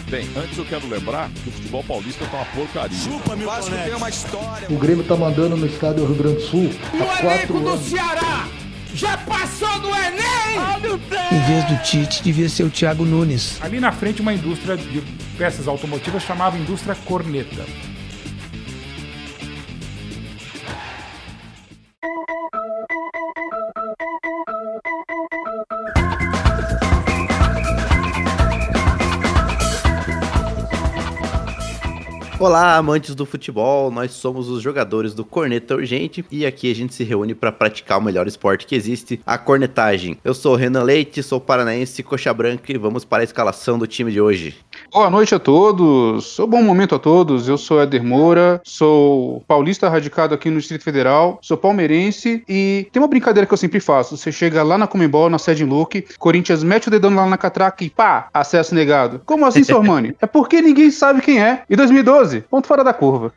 Bem, antes eu quero lembrar que o futebol paulista tá uma porcaria. Chupa, meu Vasco tem uma história. O Grêmio tá mandando no estádio Rio Grande do Sul há 4 anos. Do Ceará já passou do Enem! Em vez do Tite, devia ser o Thiago Nunes. Ali na frente, uma indústria de peças automotivas chamava Indústria Corneta. Olá, amantes do futebol, nós somos os jogadores do Corneta Urgente e aqui a gente se reúne para praticar o melhor esporte que existe, a cornetagem. Eu sou o Renan Leite, sou paranaense, coxa branca e vamos para a escalação do time de hoje. Boa noite a todos, bom momento a todos, eu sou Éder Moura, sou paulista radicado aqui no Distrito Federal, sou palmeirense e tem uma brincadeira que eu sempre faço, você chega lá na Comembol, na sede em Luque, Corinthians mete o dedão lá na catraca e pá, acesso negado. Como assim, Sormani? É porque ninguém sabe quem é. Em 2012, ponto fora da curva.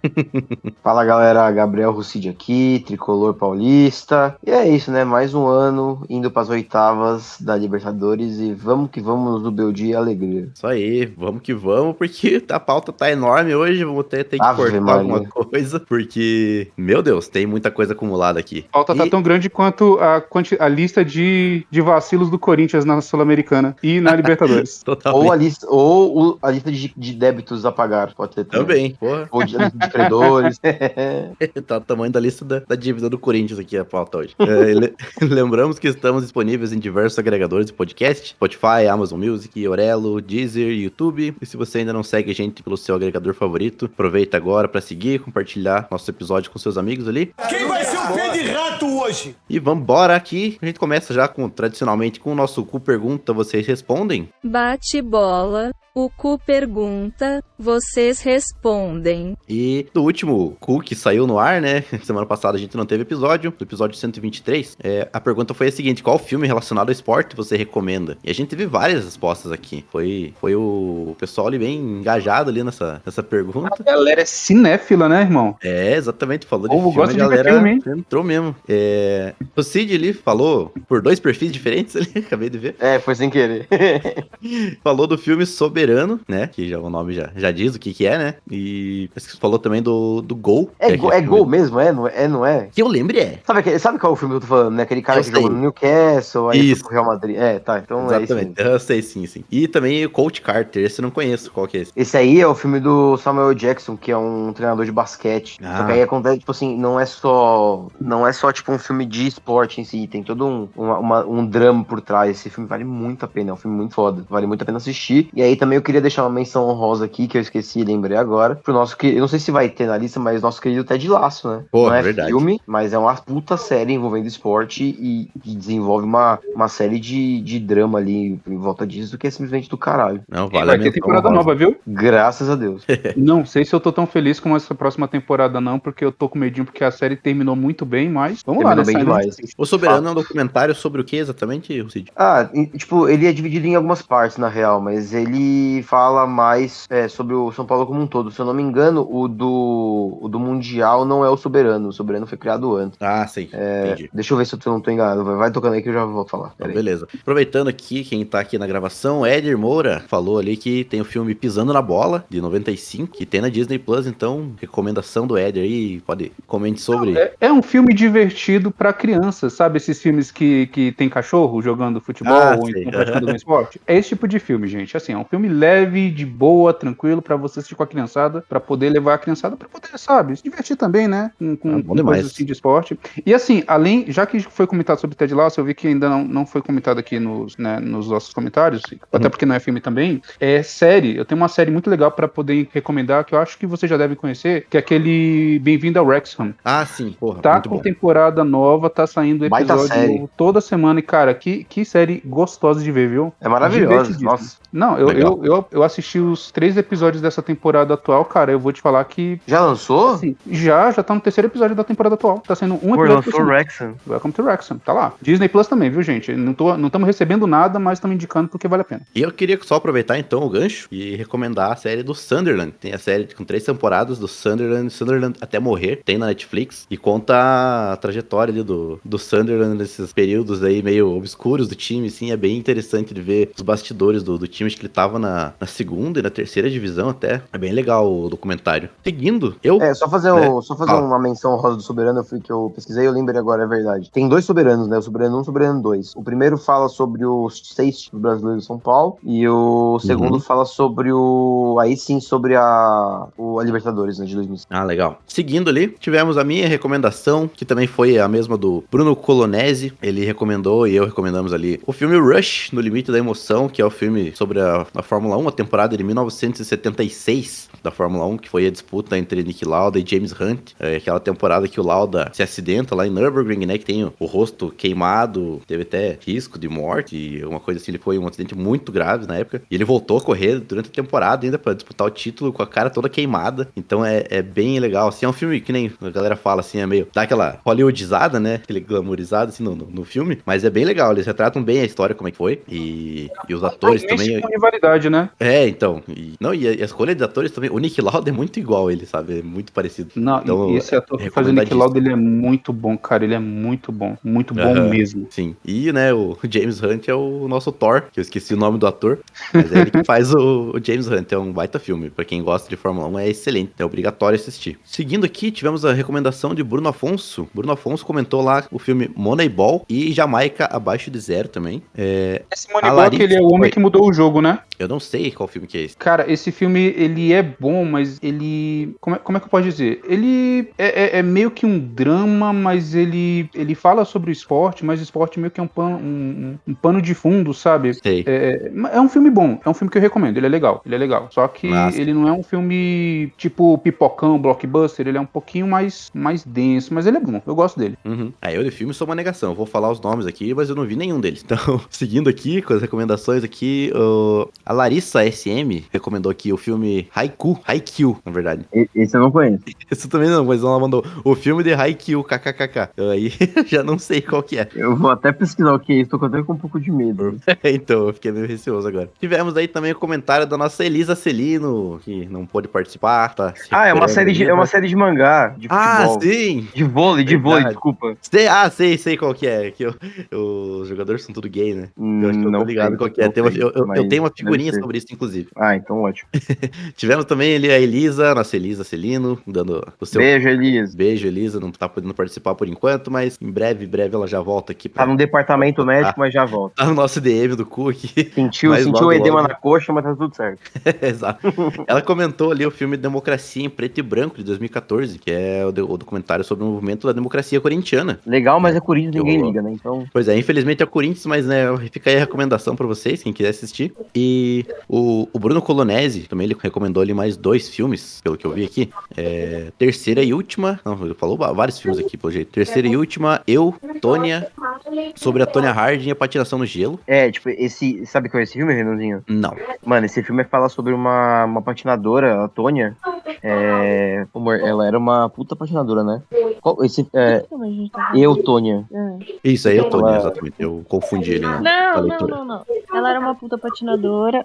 Fala galera, Gabriel Rucide aqui, tricolor paulista, e é isso, né, mais um ano indo para as oitavas da Libertadores e vamos que vamos no Beldia e alegria. Isso aí, vamos que vamos, porque a pauta tá enorme hoje, vamos ter que cortar alguma coisa, porque, meu Deus, tem muita coisa acumulada aqui. A pauta tá tão grande quanto a lista de vacilos do Corinthians na Sul-Americana e na Libertadores. Totalmente. Ou a lista de débitos a pagar, pode ter também. Porra. Ou de credores. Tá o tamanho da lista da dívida do Corinthians aqui, a pauta hoje. Lembramos que estamos disponíveis em diversos agregadores de podcast, Spotify, Amazon Music, Orelo, Deezer, YouTube. E se você ainda não segue a gente pelo seu agregador favorito, aproveita agora para seguir, compartilhar nosso episódio com seus amigos ali. Quem vai ser o pé de rato hoje? E vambora aqui. A gente começa já tradicionalmente com o nosso Cu Pergunta, vocês respondem? Bate bola. O Cu pergunta, vocês respondem. E do último Cu que saiu no ar, né? Semana passada a gente não teve episódio, no episódio 123. A pergunta foi a seguinte: qual filme relacionado ao esporte você recomenda? E a gente teve várias respostas aqui. Foi o pessoal ali bem engajado ali nessa pergunta. A galera é cinéfila, né, irmão? É, exatamente. Falou de filme, gosta a galera de filme, entrou mesmo. O Cid ali falou por 2 perfis diferentes ali, acabei de ver. Foi sem querer. Falou do filme Soberano, né? Que já, o nome já diz o que é, né? E falou também do Gol. Gol mesmo, não é? Que eu lembre Sabe qual é o filme que eu tô falando, né? Aquele cara que jogou no Newcastle, aí foi pro Real Madrid. Tá, então exatamente. É isso. Eu sei, sim. E também o Coach Carter, esse eu não conheço, qual que é esse? Esse aí é o filme do Samuel Jackson, que é um treinador de basquete. Só que aí acontece, tipo assim, não é só tipo um filme de esporte em si, tem todo um drama por trás. Esse filme vale muito a pena, é um filme muito foda, vale muito a pena assistir. E aí também eu queria deixar uma menção honrosa aqui, que eu esqueci, lembrei agora, pro nosso que eu não sei se vai ter na lista, mas nosso querido Ted Lasso, né? Pô, não é verdade. Filme, mas é uma puta série envolvendo esporte e desenvolve uma série de drama ali em volta disso, que é simplesmente do caralho. Não, vale vai ter temporada nova, viu? Graças a Deus. Não sei se eu tô tão feliz com essa próxima temporada não, porque eu tô com medinho, porque a série terminou muito bem, mas vamos lá, né? Bem demais. O Soberano é um documentário sobre o que exatamente, Cid? Tipo, ele é dividido em algumas partes, na real, mas ele fala mais sobre o São Paulo como um todo. Se eu não me engano, o do Mundial não é o Soberano foi criado antes. Sim. Entendi. Deixa eu ver se eu não tô enganado. Vai tocando aí que eu já vou falar. Então, beleza. Aproveitando aqui, quem tá aqui na gravação, Éder Moura falou ali que tem o filme Pisando na Bola, de 95, que tem na Disney Plus, então, recomendação do Éder aí, pode comente sobre. É um filme divertido pra crianças, sabe? Esses filmes que tem cachorro jogando futebol ou então praticando um esporte. É esse tipo de filme, gente. Assim, é um filme leve, de boa, tranquilo, pra você assistir com a criançada, pra poder levar a criançada pra poder, sabe, se divertir também, né? Com coisas assim de esporte. E assim, além, já que foi comentado sobre Ted Lasso, eu vi que ainda não foi comentado aqui nos nossos comentários, até porque não é filme também, é série. Eu tenho uma série muito legal pra poder recomendar, que eu acho que você já deve conhecer, que é aquele Bem-vindo ao Wrexham. Sim, porra, tá muito com bom. Temporada nova, tá saindo episódio novo toda semana, e cara, que série gostosa de ver, viu? É maravilhosa, nossa. Não, eu assisti os 3 episódios dessa temporada atual, cara, eu vou te falar que... Já lançou? Assim, já tá no 3º episódio da temporada atual. Tá sendo um episódio. Lançou Wrexham. Welcome to Wrexham, tá lá. Disney Plus também, viu, gente? Não estamos recebendo nada, mas estamos indicando porque vale a pena. E eu queria só aproveitar então o gancho e recomendar a série do Sunderland. Tem a série com 3 temporadas do Sunderland até morrer, tem na Netflix, e conta mostrar a trajetória ali do Sunderland nesses períodos aí meio obscuros do time, assim, é bem interessante de ver os bastidores do time, acho que ele tava na segunda e na terceira divisão até, é bem legal o documentário. Seguindo, só fazer uma menção rosa do Soberano, que eu pesquisei, eu lembrei agora, é verdade. Tem 2 soberanos, né, o Soberano 1 e o Soberano 2. O primeiro fala sobre os 6 títulos brasileiros de São Paulo, e o segundo fala sobre sobre a Libertadores, né, de 2005. Ah, legal. Seguindo ali, tivemos a minha recomendação, que também foi a mesma do Bruno Colonese. Ele recomendou e eu recomendamos ali o filme Rush, No Limite da Emoção, que é o filme sobre a Fórmula 1, a temporada de 1976 da Fórmula 1, que foi a disputa entre Niki Lauda e James Hunt. É aquela temporada que o Lauda se acidenta lá em Nürburgring, né, que tem o rosto queimado, teve até risco de morte, uma coisa assim, ele foi um acidente muito grave na época, e ele voltou a correr durante a temporada ainda pra disputar o título com a cara toda queimada, então é bem legal, assim, é um filme que nem a galera fala, assim, é meio, dá aquela hollywoodizada, né, aquele glamourizado, assim, no filme, mas é bem legal, eles retratam bem a história, como é que foi, e os atores também... com rivalidade, né? Então, e a escolha de atores também, o Niki Lauda é muito igual a ele, sabe, é muito parecido. Não, então, e esse ator que faz o Niki Lauda, ele é muito bom, cara, ele é muito bom mesmo. Sim, e, né, o James Hunt é o nosso Thor, que eu esqueci o nome do ator, mas é ele que faz o James Hunt, é um baita filme, pra quem gosta de Fórmula 1 é excelente, é obrigatório assistir. Seguindo aqui, tivemos a recomendação de Bruno Afonso. Bruno Afonso comentou lá o filme Moneyball e Jamaica Abaixo de Zero também. Esse Moneyball que ele é o homem que mudou o jogo, né? Eu não sei qual filme que é esse. Cara, esse filme, ele é bom, mas ele... Como é que eu posso dizer? Ele é meio que um drama, mas ele fala sobre o esporte, mas o esporte meio que é um pano de fundo, sabe? Sei. É um filme bom, é um filme que eu recomendo, ele é legal. Só que ele não é um filme tipo pipocão, blockbuster, ele é um pouquinho mais denso, mas ele é bom, eu gosto dele. Eu de filme sou uma negação, eu vou falar os nomes aqui, mas eu não vi nenhum deles. Então, seguindo aqui com as recomendações aqui, a Larissa SM recomendou aqui o filme Haikyuu, na verdade. Esse eu não conheço. Esse também não, mas ela mandou o filme de Haikyuu, kkkk. Aí já não sei qual que é. Eu vou até pesquisar o que é isso, tô até com um pouco de medo. Então, eu fiquei meio receoso agora. Tivemos aí também o comentário da nossa Elisa Celino, que não pôde participar, tá? É uma série de mangá, de futebol. Sim! De vôlei, desculpa. Sei qual que é, que os jogadores são tudo gay, né? Eu acho que eu não tô ligado qual que é. Eu tenho uma figurinha sobre isso, inclusive. Então ótimo. Tivemos também a Elisa, nossa Elisa Celino, dando o seu... Beijo, Elisa. Beijo, Elisa, não tá podendo participar por enquanto, mas em breve ela já volta aqui. Tá no departamento médico, mas já volta. Tá no nosso DM do cu aqui. Sentiu o edema na coxa, mas tá tudo certo. Exato. Ela comentou ali o filme Democracia em Preto e Branco, de 2014, que é o documentário sobre o movimento da democracia corintiana. Legal, mas é Corinthians, ninguém liga, né? Então... Pois é, infelizmente é Corinthians, mas né, fica aí a recomendação pra vocês, quem quiser assistir. E o Bruno Colonese, também ele recomendou ali mais 2 filmes, pelo que eu vi aqui. Terceira e Última, não, ele falou vários filmes aqui, pelo jeito. Terceira e Última, Tônia, sobre a Tônia Harding e a patinação no gelo. Sabe qual é esse filme, Renanzinho? Não. Mano, esse filme fala sobre uma patinadora, a Tônia. Amor, ela era uma puta patinadora, né? Tônia. Isso aí, Tônia, exatamente. Eu confundi ele, né? Não. Ela era uma puta patinadora.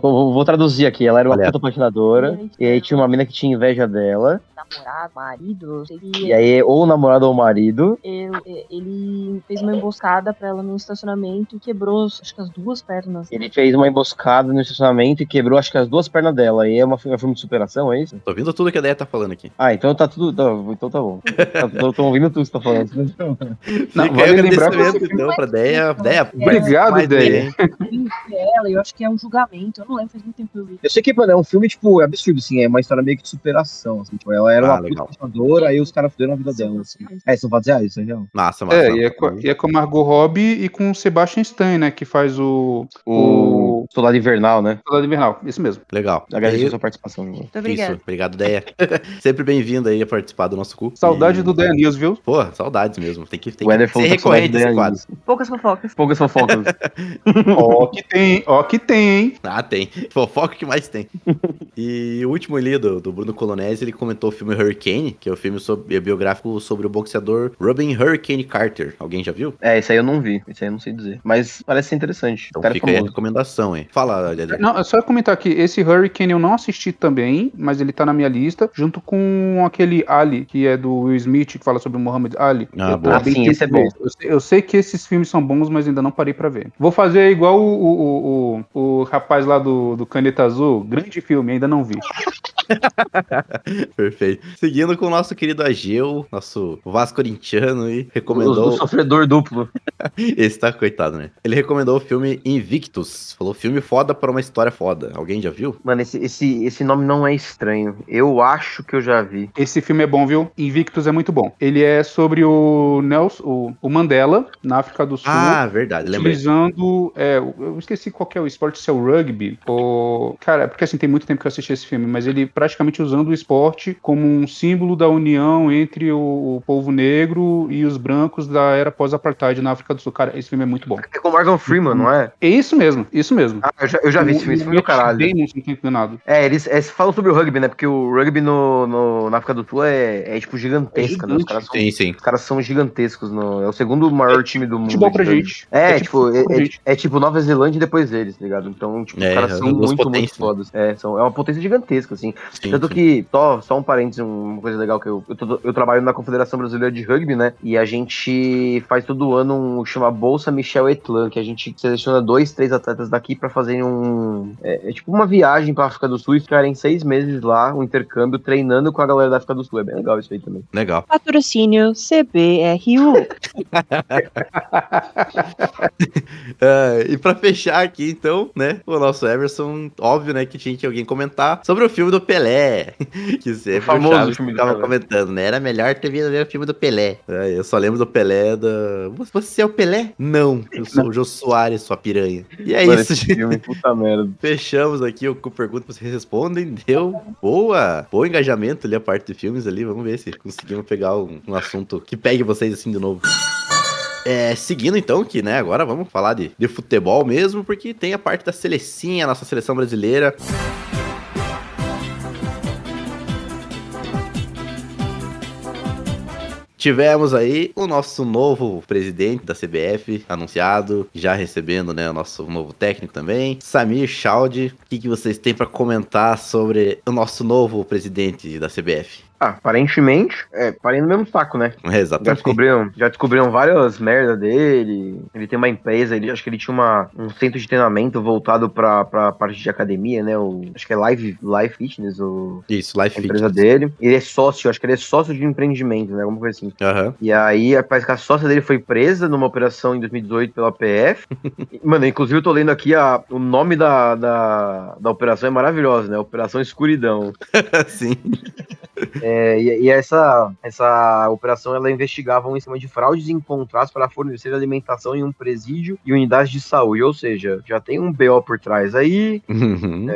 Vou traduzir aqui. Ela era uma puta patinadora. E aí tinha uma mina que tinha inveja dela. Namorado, marido. E aí, ou o namorado ou o marido. Ele fez uma emboscada pra ela no estacionamento e quebrou, acho que as 2 pernas. Ele fez uma emboscada no estacionamento e quebrou, acho que as 2 pernas dela. E é um filme de superação, é isso? Tô ouvindo tudo que a Deia tá falando aqui. Então tá tudo. Então tá bom. Tô ouvindo tudo que você tá falando. Não, vale lembrar então pra Deia. Obrigado, Deia. Eu acho que é um julgamento. Eu não lembro, faz muito tempo que eu vi. Eu sei que, mano, é um filme, tipo, absurdo, assim. É uma história meio que de superação, assim. Tipo, ela era uma puta patinadora, aí os caras fuderam a vida dela, assim. Vocês vão fazer isso aí, não? Massa. E é com a Margot Robbie e com o Sebastian Stan, né? Que faz o Soldado Invernal, né? Soldado Invernal, isso mesmo. Legal. Agradeço a sua participação. Muito obrigado. Isso, obrigado, Deia. Sempre bem-vindo aí a participar do nosso cu. Saudade do Deia News, viu? Pô, saudades mesmo. Tem que ser recorrente esse quadro. Poucas fofocas. Ó que tem, hein? Tem. Fofoca que mais tem. E o último ali do Bruno Colonese, ele comentou o filme Hurricane, que é o filme biográfico sobre o boxeador Robin Hurricane Carter. Alguém já viu? Esse aí eu não vi. Esse aí eu não sei dizer. Mas parece ser interessante. Então fica aí a recomendação, hein? também. Fala, Adriano. Não, é só comentar aqui, esse Hurricane eu não assisti também, mas ele tá na minha lista, junto com aquele Ali, que é do Will Smith, que fala sobre o Muhammad Ali. Sim, esse é bom. Eu sei que esses filmes são bons, mas ainda não parei pra ver. Vou fazer igual o rapaz lá do Caneta Azul, grande filme, ainda não vi. Perfeito. Seguindo com o nosso querido Ageu, nosso vascorintiano, e recomendou... O sofredor duplo. Esse tá coitado, né? Ele recomendou o filme Invictus. Falou, filme foda para uma história foda. Alguém já viu? Mano, esse nome não é estranho. Eu acho que eu já vi. Esse filme é bom, viu? Invictus é muito bom. Ele é sobre o Nelson, o Mandela, na África do Sul. Ah, verdade, lembrei. Utilizando... eu esqueci qual que é o esporte, se é o rugby. Cara, porque assim, tem muito tempo que eu assisti esse filme, mas ele praticamente usando o esporte como um símbolo da união entre o povo negro e os brancos da era pós-apartheid na África do Sul. Cara, esse filme é muito bom. É com o Morgan Freeman, não é? É isso mesmo, isso mesmo. Ah, eu já vi esse filme do caralho. Damon, se não tô enganado. Eles falam sobre o rugby, né? Porque o rugby na África do Sul é tipo gigantesca, né? Os caras são gigantescos. É o segundo maior time do mundo. Futebol pra gente. É tipo Nova Zelândia e depois eles, tá ligado? Então, tipo, os caras são muito fodas. É uma potência gigantesca, assim. Tanto que, só um parênteses, uma coisa legal que eu trabalho na Confederação Brasileira de Rugby, né? E a gente faz todo ano chama Bolsa Michel Etlan, que a gente seleciona 2, 3 atletas daqui pra fazerem tipo uma viagem pra África do Sul e ficarem 6 meses lá, um intercâmbio, treinando com a galera da África do Sul. É bem legal isso aí também. Legal. Patrocínio CBRU. E pra fechar aqui, então, né, o nosso Everson, óbvio, né, que tinha que alguém comentar sobre o filme do Pelé, que sempre o famoso filme do Pelé comentando, né, era melhor ter vindo ver o filme do Pelé. Eu só lembro do Pelé Você é o Pelé? Não, eu sou o Jô Soares, sua piranha. E é isso, gente. Filme, puta merda. Fechamos aqui o Pergunta, vocês respondem, deu bom engajamento ali, a parte de filmes ali, vamos ver se conseguimos pegar um assunto que pegue vocês assim de novo. Seguindo então, que né, agora vamos falar de futebol mesmo, porque tem a parte da selecinha, nossa seleção brasileira. Tivemos aí o nosso novo presidente da CBF anunciado, já recebendo, né, o nosso novo técnico também, Samir Chaudhry. O que vocês têm para comentar sobre o nosso novo presidente da CBF? Aparentemente, parei no mesmo saco, né? Exatamente. Já descobriram várias merdas dele. Ele tem uma empresa, acho que ele tinha um centro de treinamento voltado pra parte de academia, né? Acho que é Live Fitness, Isso, Live Fitness. A empresa dele. Ele é sócio, acho que ele é sócio de empreendimento, né? Alguma coisa assim. Uhum. E aí, parece que a sócia dele foi presa numa operação em 2018 pela PF. Mano, inclusive eu tô lendo aqui o nome da operação é maravilhoso, né? Operação Escuridão. Sim. E essa operação, ela investigava um esquema de fraudes em contratos para fornecer alimentação em um presídio e unidades de saúde, ou seja, já tem um BO por trás aí. Uhum.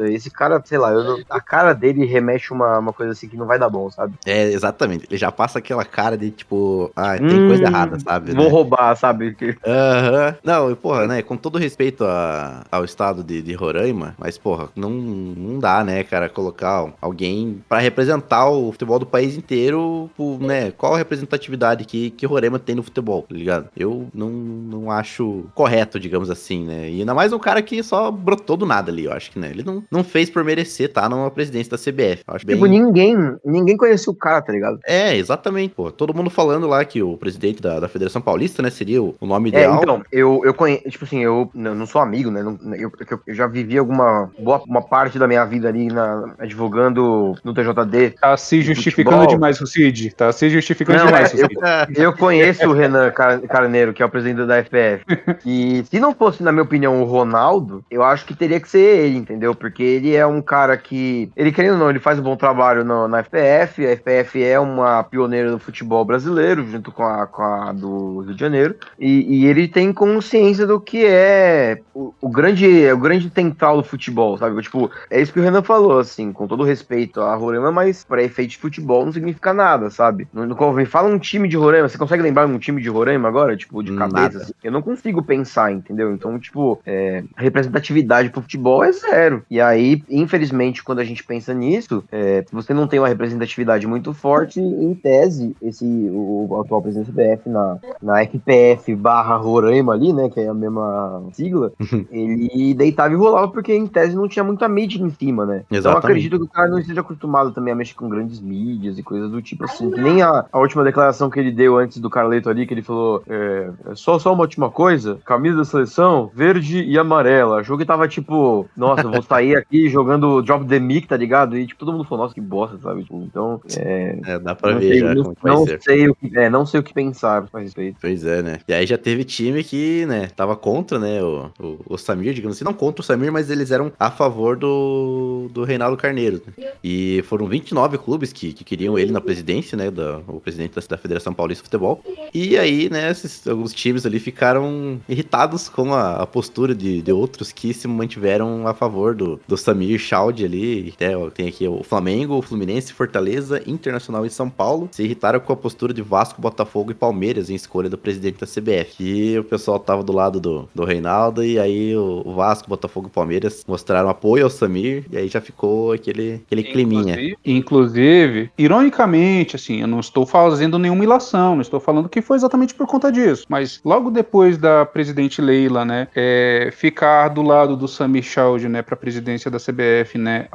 Esse cara, sei lá, a cara dele remete uma coisa assim que não vai dar bom, sabe? Exatamente, ele já passa aquela cara de tipo, tem coisa errada, sabe? Vou roubar, sabe? Não, porra, né, com todo respeito ao estado de Roraima, mas porra, não dá, né, cara, colocar alguém pra representar o futebol do país inteiro, né? Qual a representatividade que Roraima tem no futebol, tá ligado? Eu não acho correto, digamos assim, né? E ainda mais um cara que só brotou do nada ali, eu acho que, né? Ele não fez por merecer, tá? Numa presidência da CBF. Eu acho tipo, ninguém conhecia o cara, tá ligado? Exatamente, pô. Todo mundo falando lá que o presidente da Federação Paulista, né, seria o nome ideal. Então, eu conheço, tipo assim, eu não sou amigo, né? Eu já vivi uma parte da minha vida ali advogando no TJD. Tá se justificando demais o Cid. Tá se justificando demais o Cid. Eu conheço o Renan Carneiro, que é o presidente da FPF. E se não fosse, na minha opinião, o Ronaldo, eu acho que teria que ser ele, entendeu? Porque ele é um cara que... Ele, querendo ou não, ele faz um bom trabalho na FPF. A FPF é uma pioneira do futebol brasileiro, junto com a do Rio de Janeiro. E ele tem consciência do que é o grande central do futebol, sabe? Tipo, é isso que o Renan falou, assim, com todo respeito a Roraima, mas pra efeito de futebol não significa nada, sabe? Me fala um time de Roraima, você consegue lembrar um time de Roraima agora? Tipo, de cabeça? Assim? Eu não consigo pensar, entendeu? Então, tipo, a representatividade pro futebol é zero. E aí, infelizmente, quando a gente pensa nisso, se você não tem uma representatividade muito forte, em tese, o atual presidente do CBF na FPF/Roraima ali, né, que é a mesma sigla, ele deitava e rolava porque em tese não tinha muita mídia em cima, né? Exatamente. Então eu acredito que o cara não esteja acostumado também a mexer com grandes mídias e coisas do tipo assim. Que nem a última declaração que ele deu antes do Carleto ali, que ele falou, só uma última coisa, camisa da seleção, verde e amarela. O jogo tava tipo, nossa, eu vou sair aqui jogando Drop the Mic, tá ligado? E tipo, todo mundo falou, nossa, que bosta, sabe? Tipo, então, dá pra ver já como vai ser. Não sei o que pensar a respeito. Pois é, né? E aí já teve time que, né, tava contra, né, o Samir, digamos assim, não contra o Samir, mas eles eram a favor do Reinaldo Carneiro. Né? E foram 29 clubes que queriam ele na presidência, né, o presidente da Federação Paulista de Futebol. E aí, né, alguns times ali ficaram irritados com a postura de outros que se mantiveram a favor do Samir Chaldi ali. Tem aqui o Flamengo, o Fluminense, Fortaleza, Internacional e São Paulo. Se irritaram com a postura de Vasco, Botafogo e Palmeiras em escolha do presidente da CBF. E o pessoal tava do lado do Reinaldo, e aí o Vasco, Botafogo e Palmeiras mostraram apoio ao Samir, e aí já ficou aquele climinha. Inclusive, ironicamente, assim, eu não estou fazendo nenhuma ilação, não estou falando que foi exatamente por conta disso, mas logo depois da presidente Leila, né, ficar do lado do Samir Chaldi, né, para a presidência da CBF, né,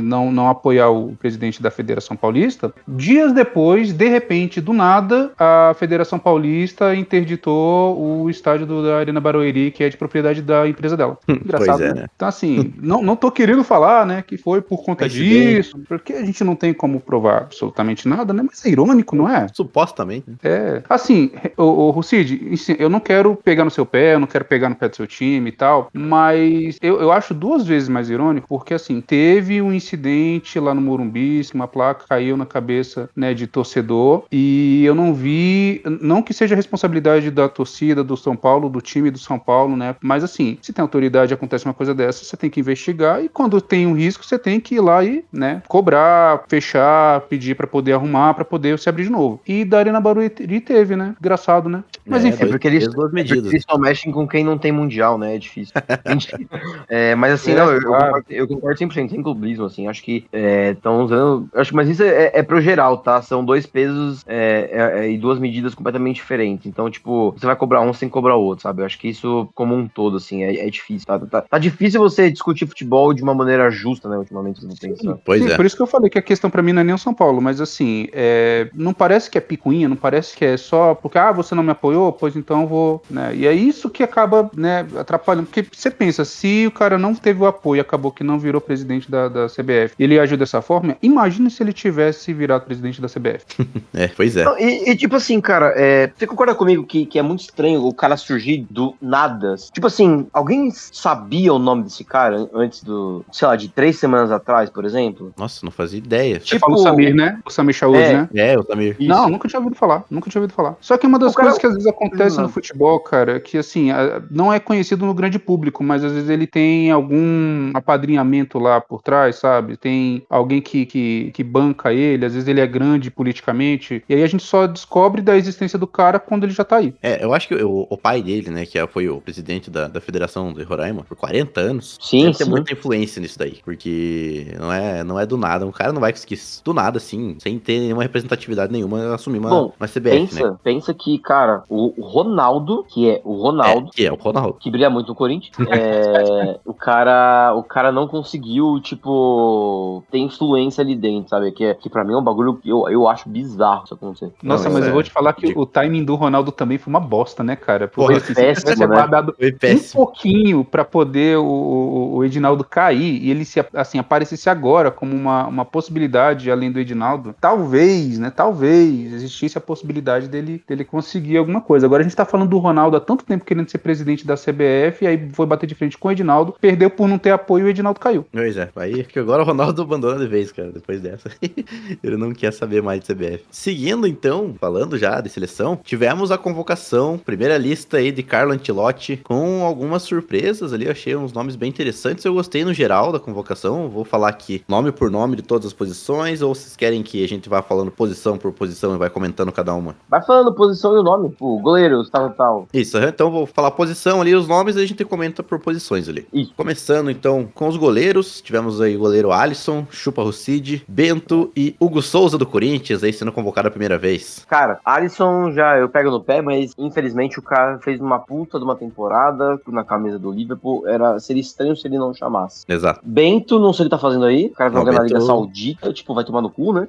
não apoiar o presidente da Federação Paulista, dias depois, de repente, do nada, a Federação Paulista interditou o estádio da Arena Barueri, que é de propriedade da empresa dela. Engraçado, Pois é, né? né? Então, assim, não tô querendo falar, né, que foi por conta disso, porque a gente não tem como provar absolutamente nada, né, mas é irônico, não é? Supostamente. Assim, o Rucide, eu não quero pegar no seu pé, eu não quero pegar no pé do seu time e tal, mas eu acho duas vezes mais irônico, porque, assim, teve um incidente lá no Morumbi, uma placa caiu na cabeça, né, de torcedor, e eu não vi, não que seja responsabilidade da torcida do São Paulo, do time do São Paulo, né, mas, assim, se tem autoridade e acontece uma coisa dessa, você tem que investigar, e quando tem um risco, você tem que ir lá e, né, cobrar, fechar, pedir pra poder arrumar, pra poder se abrir de novo. E da Arena Barueri teve, né, engraçado, né, mas enfim. Porque eles só mexem com quem não tem mundial, né, é difícil. Mas assim, eu concordo 100%, sem clubismo, assim, acho que estão usando, mas isso é pro geral, tá, são dois pesos e duas medidas completamente diferentes, então, tipo, você vai cobrar um sem cobrar o outro, sabe, eu acho que isso como um todo, assim, é difícil, tá difícil você discutir futebol de uma maneira justa, né, ultimamente, eu vou pensar. Sim, por isso que eu falei que a questão pra mim não é nem o São Paulo, mas assim, não parece que é picuinha, não parece que é só porque, você não me apoiou, pois então eu vou, né, e é isso que acaba, né, atrapalhando, porque você pensa, se o cara não teve o apoio, acabou que não virou presidente da CBF, ele agiu dessa forma, imagina se ele tivesse virado presidente da CBF. Pois é. Não, e tipo assim, cara, você concorda comigo que é muito estranho o cara surgir do nada? Tipo assim, alguém sabia o nome desse cara antes sei lá, de 3 semanas atrás, por exemplo? Nossa, não fazia ideia. Você fala o Samir, né? O Samir Chaldi, né? O Samir. Isso. Não, nunca tinha ouvido falar. Só que uma das coisas que às vezes acontece no futebol, cara, que assim, não é conhecido no grande público, mas às vezes ele tem algum apadrinhamento lá por trás, sabe? Tem alguém que banca ele, às vezes ele é grande politicamente, e aí a gente só descobre da existência do cara quando ele já tá aí. Eu acho que o pai dele, né, que foi o presidente da Federação de Roraima por 40 anos, sim, deve ter muita influência nisso daí, porque não é do nada, um cara não vai conseguir do nada, assim, sem ter nenhuma representatividade nenhuma, assumir uma CBF, né? Pensa que, cara, o Ronaldo, que é o Ronaldo, que brilha muito no Corinthians, o cara não conseguiu, tipo, ter influência ali dentro, sabe? Que pra mim é um bagulho que eu acho bizarro isso acontecer. Nossa, mas eu vou te falar que o timing do Ronaldo também foi uma bosta, né, cara? Porque assim, péssimo, se tivesse guardado um pouquinho pra poder o Edinaldo cair e ele assim, aparecesse agora como uma possibilidade além do Edinaldo, talvez existisse a possibilidade dele conseguir alguma coisa. Agora a gente tá falando do Ronaldo há tanto tempo querendo ser presidente da CBF, e aí foi bater de frente com o Edinaldo, perdeu por não ter apoio e o Edinaldo caiu. Pois é, aí que agora o Ronaldo abandona de vez, cara, depois dessa. Ele não quer saber mais de CBF. Seguindo então, falando já de seleção, tivemos a convocação, primeira lista aí de Carlo Ancelotti, com algumas surpresas ali, eu achei uns nomes bem interessantes, eu gostei no geral da convocação, vou falar aqui nome por nome de todas as posições, ou vocês querem que a gente vá falando posição por posição e vai comentando cada uma? Vai falando posição e o nome, tipo, goleiros, tal. Isso, então vou falar a posição ali, os nomes, e a gente comenta por posições ali. Isso. Começando então com os goleiros, tivemos aí o goleiro Alisson, Chupa Rucide, Bento e Hugo Souza do Corinthians, aí sendo convocado a primeira vez. Cara, Alisson eu pego no pé, mas infelizmente o cara fez uma puta de uma temporada na camisa do Liverpool, seria estranho se ele não chamasse. Exato. Bento, não sei o que ele tá fazendo aí, o cara vai jogar na Bento... Liga Saudita, tipo, vai tomar no cu, né?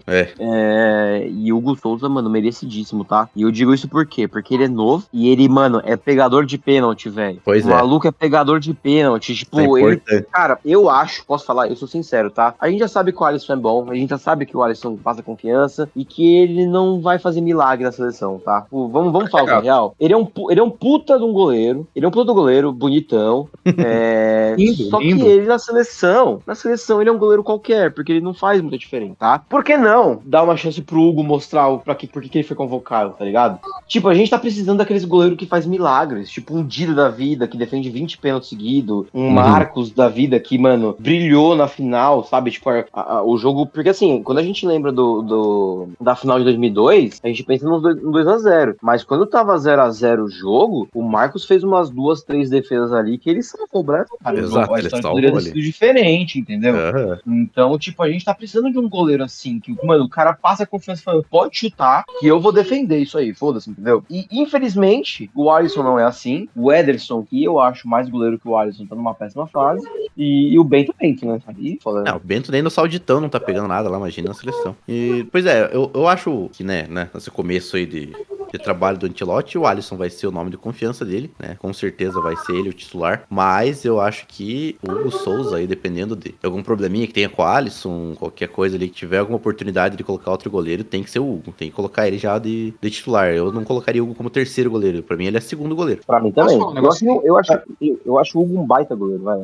E o Hugo Souza, mano, merecidíssimo, tá? E eu digo isso por quê? Porque ele é novo e ele, mano, é pegador de pênalti, velho. Pois o maluco é pegador de pênalti, tipo, ele... Cara, eu acho, posso falar, eu sou sincero, tá? A gente já sabe que o Alisson é bom, a gente já sabe que o Alisson passa confiança e que ele não vai fazer milagre na seleção, tá? Tipo, vamos falar o que é real. Ele é um puta de um goleiro, bonitão, só que ele na seleção ele é um goleiro qualquer, porque ele não faz muita diferença, tá? Por que não dar uma chance pro Hugo mostrar por que ele foi convocado, tá ligado? Tipo, a gente tá precisando daqueles goleiros que faz milagres, tipo um Dida da vida, que defende 20 pênaltis seguidos, um Marcos da vida que, mano, brilhou na final, sabe? Tipo, o jogo... Porque, assim, quando a gente lembra da final de 2002, a gente pensa no 2x0, mas quando tava 0x0 o jogo, o Marcos fez umas 2, 3 defesas ali que ele salvou o Brasil, cara. Exato, a história poderia ter sido diferente, entendeu? Então, tipo, a gente tá precisando de um goleiro assim, que, mano, o cara passa a confiança falando, pode chutar, que eu vou defender isso aí, foda-se, entendeu? E, infelizmente, o Alisson não é assim. O Ederson, que eu acho mais goleiro que o Alisson, tá numa péssima fase. E o Bento, né? E, foda, né? Não, o Bento nem no Sauditão não tá pegando nada lá, imagina, na seleção. E, pois é, eu acho que, né, nesse começo aí de trabalho do Ancelotti, o Alisson vai ser o nome de confiança dele, né? Com certeza vai ser ele o titular. Mas eu acho que o Hugo Souza aí, dependendo de algum probleminha que tenha com o Alisson, qualquer coisa ali, que tiver alguma oportunidade de colocar outro goleiro, tem que ser o Hugo. Tem que colocar ele já de titular. Eu não colocaria o Hugo como terceiro goleiro. Pra mim, ele é segundo goleiro. Pra mim também. Eu acho o Hugo um baita goleiro, vai.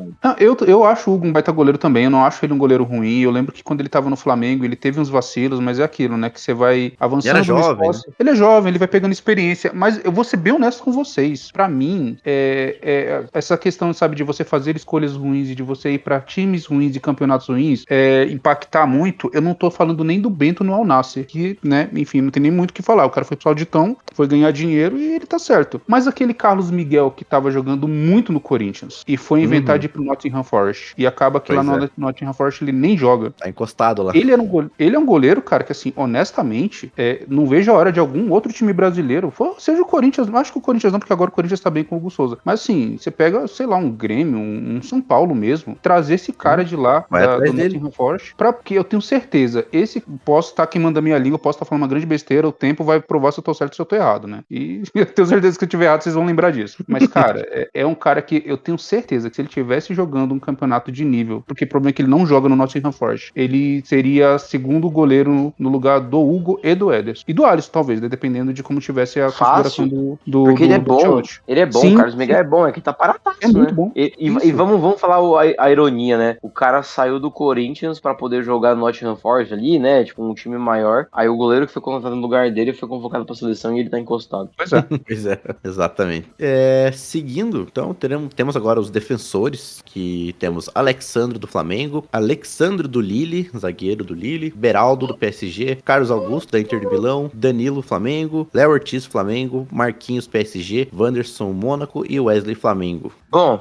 Eu acho o Hugo um baita goleiro também. Eu não acho ele um goleiro ruim. Eu lembro que quando ele tava no Flamengo, ele teve uns vacilos, mas é aquilo, né? Que você vai avançando. Ele era jovem, né? Ele é jovem, ele vai pegando experiência. Mas eu vou ser bem honesto com vocês. Pra mim, essa questão, sabe, de você fazer escolhas ruins e de você ir pra times ruins e campeonatos ruins, impactar muito. Eu não tô falando nem do Bento no Al Nassr, que, né, enfim, não tem nem muito o que falar. O cara foi pro Sauditão, foi ganhar dinheiro e ele tá certo. Mas aquele Carlos Miguel que tava jogando muito no Corinthians e foi inventar de ir pro Nottingham Forest e acaba que pois lá no Nottingham Forest ele nem joga. Tá encostado lá. Ele é um goleiro, cara, que assim, honestamente, não vejo a hora de algum outro time brasileiro, seja o Corinthians, não acho que o Corinthians não, porque agora o Corinthians tá bem com o Hugo Souza. Mas assim, você pega, sei lá, um Grêmio, um São Paulo mesmo, trazer esse cara de lá, do Nottingham Forest, porque eu tenho certeza, posso estar queimando a minha língua, posso estar falando uma grande besteira, o tempo vai provar se eu tô certo ou se eu tô errado, né? E eu tenho certeza que se eu tiver errado, vocês vão lembrar disso. Mas, cara, é um cara que eu tenho certeza que se ele tivesse jogando um campeonato de nível, porque o problema é que ele não joga no Nottingham Forest, ele seria segundo goleiro no lugar do Hugo e do Ederson. E do Alisson, talvez, né? Dependendo de como tivesse a configuração do porque ele é bom. Ele é bom, sim, o Carlos Miguel é bom, é que tá paradaço, é muito bom. E vamos falar a ironia, né? O cara saiu do Corinthians pra poder jogar no Nottingham Forest ali, né? Tipo, um time maior. Aí o goleiro que foi contratado no lugar dele foi convocado pra seleção e ele tá encostado. Pois é. Pois é, exatamente. Seguindo, então, temos agora os defensores, que temos Alexandre do Flamengo, Alexandre do Lille, zagueiro do Lille, Beraldo do PSG, Carlos Augusto da Inter de Milão, Danilo Flamengo, Léo Ortiz Flamengo, Marquinhos PSG, Wanderson Mônaco e Wesley Flamengo. Bom,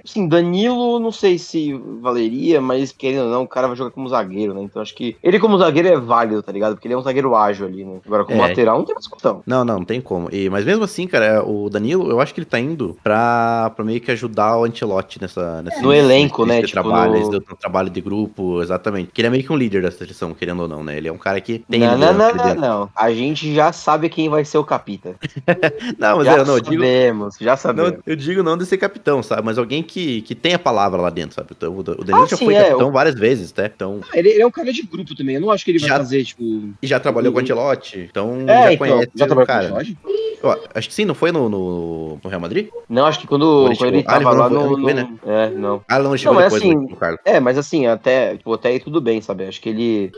sim, Danilo, não sei se valeria, mas querendo ou não, o cara vai jogar como zagueiro, né? Então acho que ele como zagueiro é válido, tá ligado? Porque ele é um zagueiro ágil ali, né? Agora como lateral não tem discussão. Não tem como. Mas mesmo assim, cara, o Danilo, eu acho que ele tá indo pra meio que ajudar o Ancelotti no elenco, né? Tipo, no trabalho de grupo, exatamente. Porque ele é meio que um líder da seleção, querendo ou não, né? Ele é um cara que tem... Não. A gente já sabe quem vai ser o capita. Não, mas já sabemos. Não, eu digo não de ser capitão, sabe? Mas alguém que tem a palavra lá dentro, sabe? Então, o Danilo já foi capitão várias vezes, né? Então... ele é um cara de grupo também. Eu não acho que ele vai fazer, tipo... E já trabalhou com o Ancelotti, então já conhece o cara. Acho que sim, não foi no Real Madrid? Não, acho que quando ele tava lá no... né? Não. Não chegou depois assim, do Carlos. Mas assim, até aí tudo bem, sabe? Acho que ele...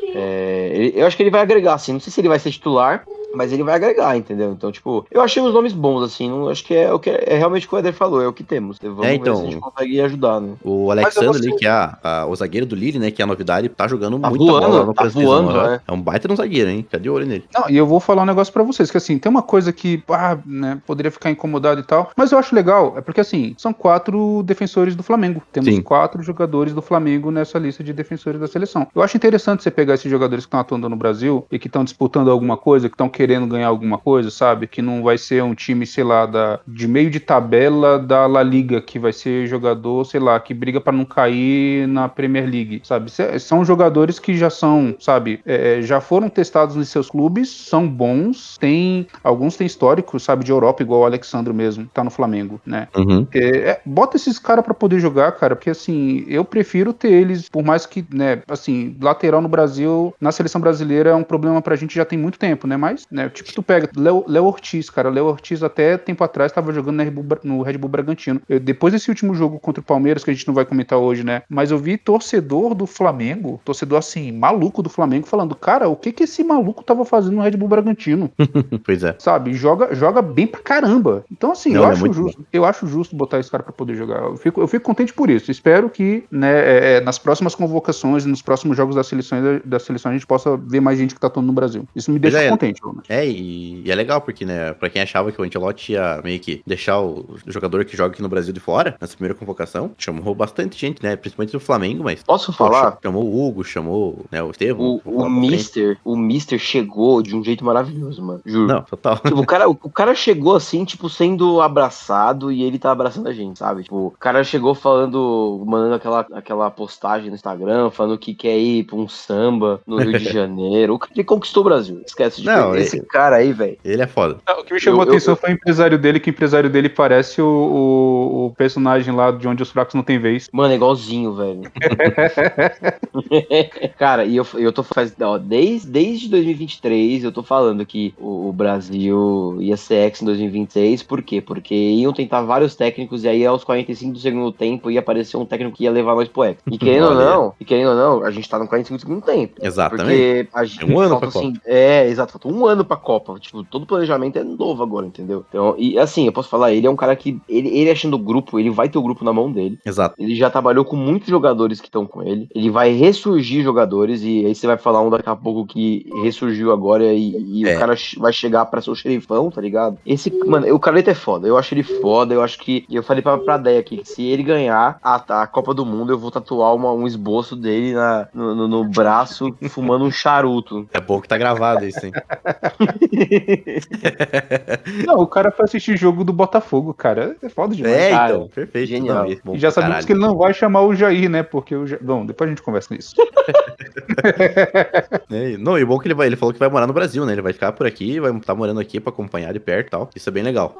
eu acho que ele vai agregar, assim. Não sei se ele vai ser titular, Mas ele vai agregar, entendeu? Então, tipo, eu achei os nomes bons, assim, não, acho que é o que é realmente o que o Eder falou, é o que temos. Vamos ver se a gente consegue ajudar, né? O Alexandre ali, que é o zagueiro do Lille, né, que é a novidade, tá jogando muito bola no voando, né? É um baita no zagueiro, hein? Fica de olho nele. Não, e eu vou falar um negócio pra vocês, que assim, tem uma coisa que, né, poderia ficar incomodado e tal, mas eu acho legal, é porque assim, são 4 defensores do Flamengo. Temos 4 jogadores do Flamengo nessa lista de defensores da seleção. Eu acho interessante você pegar esses jogadores que estão atuando no Brasil e que estão disputando alguma coisa, que estão querendo ganhar alguma coisa, sabe? Que não vai ser um time, sei lá, de meio de tabela da La Liga, que vai ser jogador, sei lá, que briga pra não cair na Premier League, sabe? São jogadores que já são, sabe, já foram testados nos seus clubes, são bons, alguns têm histórico, sabe, de Europa, igual o Alexandre mesmo, tá no Flamengo, né? Bota esses caras pra poder jogar, cara, porque assim, eu prefiro ter eles, por mais que, né, assim, lateral no Brasil, na seleção brasileira é um problema pra gente já tem muito tempo, né? Mas, né, tipo, tu pega Léo Ortiz, cara, Léo Ortiz até tempo atrás tava jogando no Red Bull Bragantino. Depois desse último jogo contra o Palmeiras, que a gente não vai comentar hoje, né? Mas eu vi torcedor do Flamengo, torcedor assim, maluco do Flamengo, falando, cara, o que esse maluco tava fazendo no Red Bull Bragantino? Pois é. Sabe, joga bem pra caramba. Então, assim, não, eu acho justo botar esse cara pra poder jogar. Eu fico contente por isso. Espero que, né, nas próximas convocações e nos próximos jogos da seleção a gente possa ver mais gente que tá atuando no Brasil. Isso me deixa contente. E é legal, porque, né, pra quem achava que o Ancelotti ia meio que deixar o jogador que joga aqui no Brasil de fora, nessa primeira convocação, chamou bastante gente, né, principalmente do Flamengo, mas... Posso falar? Chamou o Hugo, chamou, né, o Estevão. O Mister chegou de um jeito maravilhoso, mano, juro. Não, total. Tipo, o cara chegou assim, tipo, sendo abraçado e ele tá abraçando a gente, sabe? Tipo, o cara chegou mandando aquela postagem no Instagram, falando que quer ir pra um samba no Rio de Janeiro. Ele conquistou o Brasil. Esquece de esse cara aí, velho. Ele é foda. O que me chamou a atenção foi o empresário dele, que o empresário dele parece o personagem lá de Onde os Fracos Não Tem Vez. Mano, é igualzinho, velho. Cara, e eu tô fazendo, desde 2023 eu tô falando que o Brasil ia ser ex em 2026, por quê? Porque iam tentar vários técnicos e aí aos 45 do segundo tempo ia aparecer um técnico que ia levar nós pro ex. E querendo ou não, a gente tá no 45 do segundo tempo. Exatamente. Porque a gente um ano falta pra assim, Copa. Exato, falta um ano pra Copa. Tipo, todo o planejamento é novo agora, entendeu? Então, e assim, eu posso falar, ele é um cara que, ele achando o grupo, ele vai ter o grupo na mão dele. Exato. Ele já trabalhou com muitos jogadores que estão com ele. Ele vai ressurgir jogadores, e aí você vai falar daqui a pouco que ressurgiu agora e o cara vai chegar pra ser o xerifão, tá ligado? Mano, o Carleto é foda. Eu acho ele foda, eu acho que, eu falei pra Deia aqui, que se ele ganhar a Copa do Mundo, eu vou tatuar um esboço dele no braço, fumando um charuto. É bom que tá gravado isso, hein? Não, o cara foi assistir jogo do Botafogo, cara. É foda demais. Então, perfeito. Genial. E já sabemos que ele não vai chamar o Jair, né? Porque Bom, depois a gente conversa nisso. Não, e o bom que ele falou que vai morar no Brasil, né? Ele vai ficar por aqui, vai estar morando aqui pra acompanhar de perto e tal. Isso é bem legal.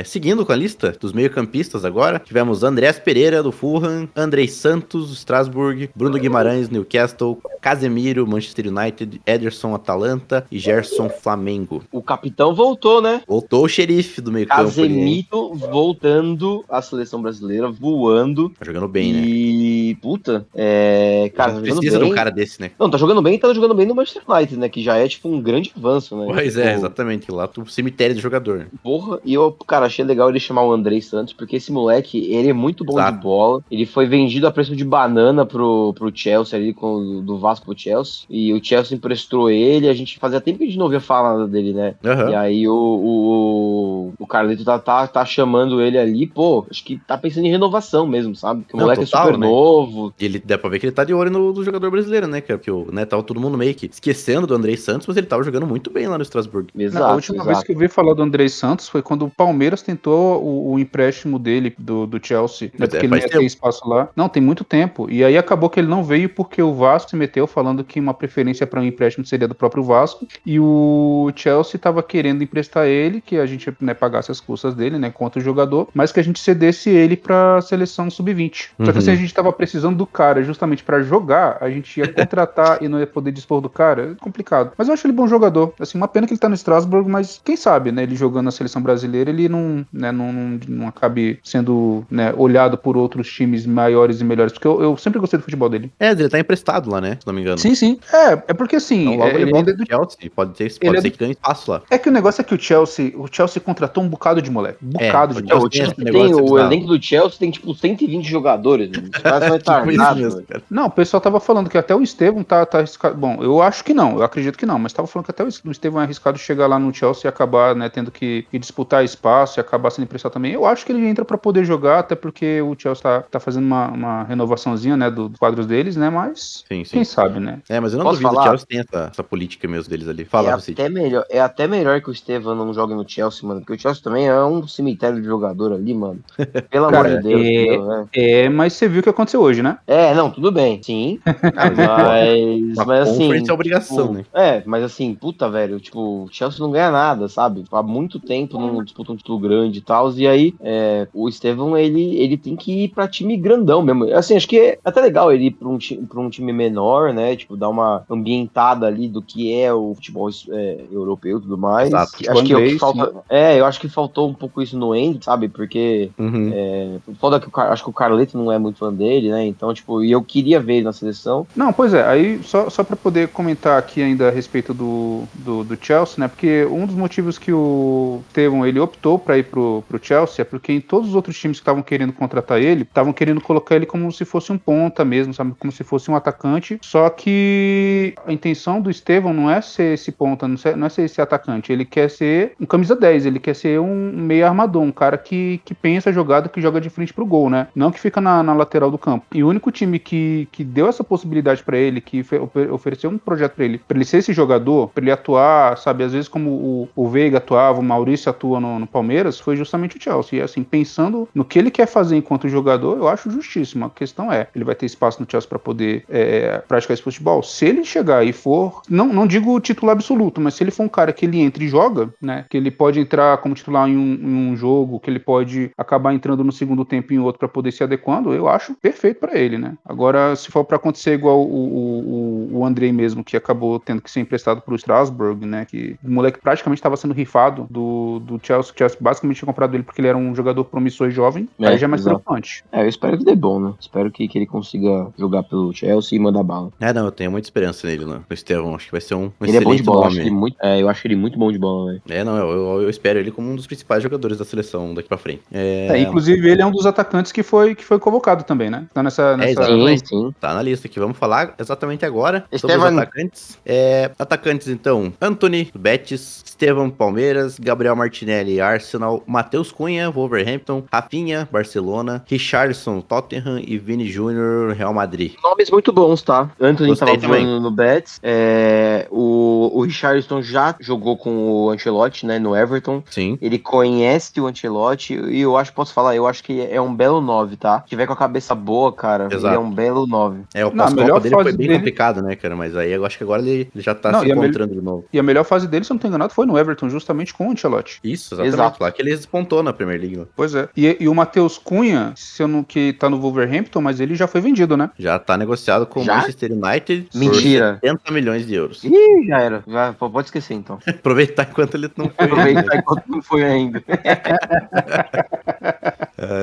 Seguindo com a lista dos meio-campistas agora, tivemos Andreas Pereira, do Fulham, Andrei Santos, do Strasbourg, Bruno Guimarães, Newcastle, Casemiro, Manchester United, Ederson, Atalanta e Gerson, Flamengo. O capitão voltou, né? Voltou o xerife do meio-campo. Casemiro voltando à seleção brasileira, voando. Tá jogando bem, né? E, puta, cara, tá precisa de um cara desse, né? Não, tá jogando bem no Manchester United, né? Que já é, tipo, um grande avanço, né? Pois tipo, exatamente. Lá do cemitério de jogador. Porra, e eu, cara, achei legal ele chamar o Andrei Santos, porque esse moleque, ele é muito bom de bola. Ele foi vendido a preço de banana pro Chelsea ali, do Vasco pro Chelsea. E o Chelsea emprestou ele, a gente fazia tempo que a gente não ouvia falar nada dele, né? Uhum. E aí o Carleto tá chamando ele ali, pô, acho que tá pensando em renovação mesmo, sabe? Porque o moleque total, é super novo. E ele dá pra ver que ele tá de olho no jogador brasileiro, né? Porque tava todo mundo meio que esquecendo do Andrei Santos, mas ele tava jogando muito bem lá no Strasbourg. Exato, a última vez que eu vi falar do Andrei Santos foi quando o Palmeiras tentou o empréstimo dele do Chelsea, né? Porque ele não ia ter espaço lá. Não, tem muito tempo. E aí acabou que ele não veio porque o Vasco se meteu falando que uma preferência para um empréstimo seria do próprio Vasco. E o Chelsea tava querendo emprestar ele, que a gente, né, pagasse as custas dele, né, contra o jogador, mas que a gente cedesse ele pra seleção sub-20. Só que assim, a gente tava precisando do cara justamente pra jogar, a gente ia contratar e não ia poder dispor do cara. É complicado. Mas eu acho ele bom jogador. Assim, uma pena que ele tá no Strasbourg, mas quem sabe, né, ele jogando na seleção brasileira, ele não acabe sendo, né, olhado por outros times maiores e melhores, porque eu sempre gostei do futebol dele. Ele tá emprestado lá, né? Se não me engano. Sim. É porque assim... Então, logo ele volta do Chelsea, pode ser que ganhe espaço lá. É que o negócio é que o Chelsea contratou um bocado de moleque. O elenco do Chelsea tem, tipo, 120 jogadores. Os caras são retardados. Não, o pessoal tava falando que até o Estevão tá arriscado. Bom, eu acho que não, eu acredito que não, mas tava falando que até o Estevão é arriscado chegar lá no Chelsea e acabar, né, tendo que disputar espaço e acabar sendo emprestado também. Eu acho que ele entra pra poder jogar, até porque o Chelsea tá fazendo uma renovaçãozinha, né, dos quadros deles, né, mas quem sabe, né? Mas eu não duvido que o Chelsea tem essa política mesmo deles ali. Fala, é até melhor que o Estevão não jogue no Chelsea, mano, porque o Chelsea também é um cemitério de jogador ali, mano. Pelo amor de Deus. Mas você viu o que aconteceu hoje, né? Não, tudo bem, sim. Mas assim... é obrigação, né? Mas assim, puta, velho, tipo, o Chelsea não ganha nada, sabe? Há muito tempo não disputa um título grande e tal, e aí o Estevão, ele tem que ir pra time grandão mesmo. Assim, acho que é até legal ele ir pra um time menor, né? Tipo, dar uma ambientada ali do que é o futebol europeu e tudo mais. Exato. Acho que é o que falta. Eu acho que faltou um pouco isso no End, sabe? Porque foda que acho que o Carleto não é muito fã dele, né? Então, tipo, e eu queria ver ele na seleção. Não, pois é, aí só pra poder comentar aqui ainda a respeito do Chelsea, né? Porque um dos motivos que o Estevão, ele optou pra ir pro Chelsea é porque em todos os outros times que estavam querendo contratar ele, estavam querendo colocar ele como se fosse um ponta mesmo, sabe? Como se fosse um atacante. Só que a intenção do Estevão não é ser esse ponta, não é ser esse atacante. Ele quer ser um camisa 10, ele quer ser um meio armador, um cara que pensa a jogada, que joga de frente pro gol, né? Não que fica na lateral do campo. E o único time que deu essa possibilidade pra ele, que ofereceu um projeto pra ele ser esse jogador, pra ele atuar, sabe? Às vezes como o Veiga atuava, o Maurício atua no Palmeiras, foi justamente o Chelsea. E assim, pensando no que ele quer fazer enquanto jogador, eu acho justíssimo. A questão ele vai ter espaço no Chelsea pra poder praticar esse futebol. Se ele chegar e for, não digo titular absoluto, mas se ele for um cara que ele entra e joga, né? Que ele pode entrar como titular em um jogo, que ele pode acabar entrando no segundo tempo em outro pra poder se adequando, eu acho perfeito pra ele, né? Agora, se for pra acontecer igual o Andrei mesmo, que acabou tendo que ser emprestado pro Strasbourg, né? Que o moleque praticamente estava sendo rifado do Chelsea. O Chelsea basicamente tinha comprado ele porque ele era um jogador promissor e jovem. Aí já é mais preocupante. Eu espero que dê bom, né? Espero que ele consiga jogar pelo Chelsea e mandar bala. Não, eu tenho muita esperança nele, né? O Estevão, acho que vai ser um ele é bom de bola, eu acho ele muito bom de bola, velho. Eu espero ele como um dos principais jogadores da seleção daqui pra frente. Inclusive, ele é um dos atacantes que foi convocado também, né? Tá nessa... Sim. Tá na lista aqui. Vamos falar exatamente agora sobre os atacantes. Atacantes, então, Antony, Betis, Estevão, Palmeiras, Gabriel Martinelli, Arsenal, Matheus Cunha, Wolverhampton, Rafinha, Barcelona, Richarlison, Tottenham e Vini Júnior, Real Madrid. Nomes muito bons, tá? Antony tava jogando no Betis. O Richarlison já jogou com o Ancelotti, né, no Everton. Sim. Ele conhece o Ancelotti e eu acho que é um belo 9, tá? Se tiver com a cabeça boa, cara, exato, ele é um belo 9. O pós-copa dele foi bem complicado, né, cara? Mas aí eu acho que agora ele já tá se encontrando de novo. E a melhor fase dele, se eu não tô enganado, foi no Everton, justamente com o Ancelotti. Isso, exatamente. Exato. Lá que ele despontou na Premier League. Pois é. E o Matheus Cunha, que tá no Wolverhampton, mas ele já foi vendido, né? Já tá negociado com o Manchester United. Mentira. Por 70 milhões de euros. Ih, já era. Pode esquecer, então. Aproveitar enquanto ele não foi. Enquanto não foi ainda.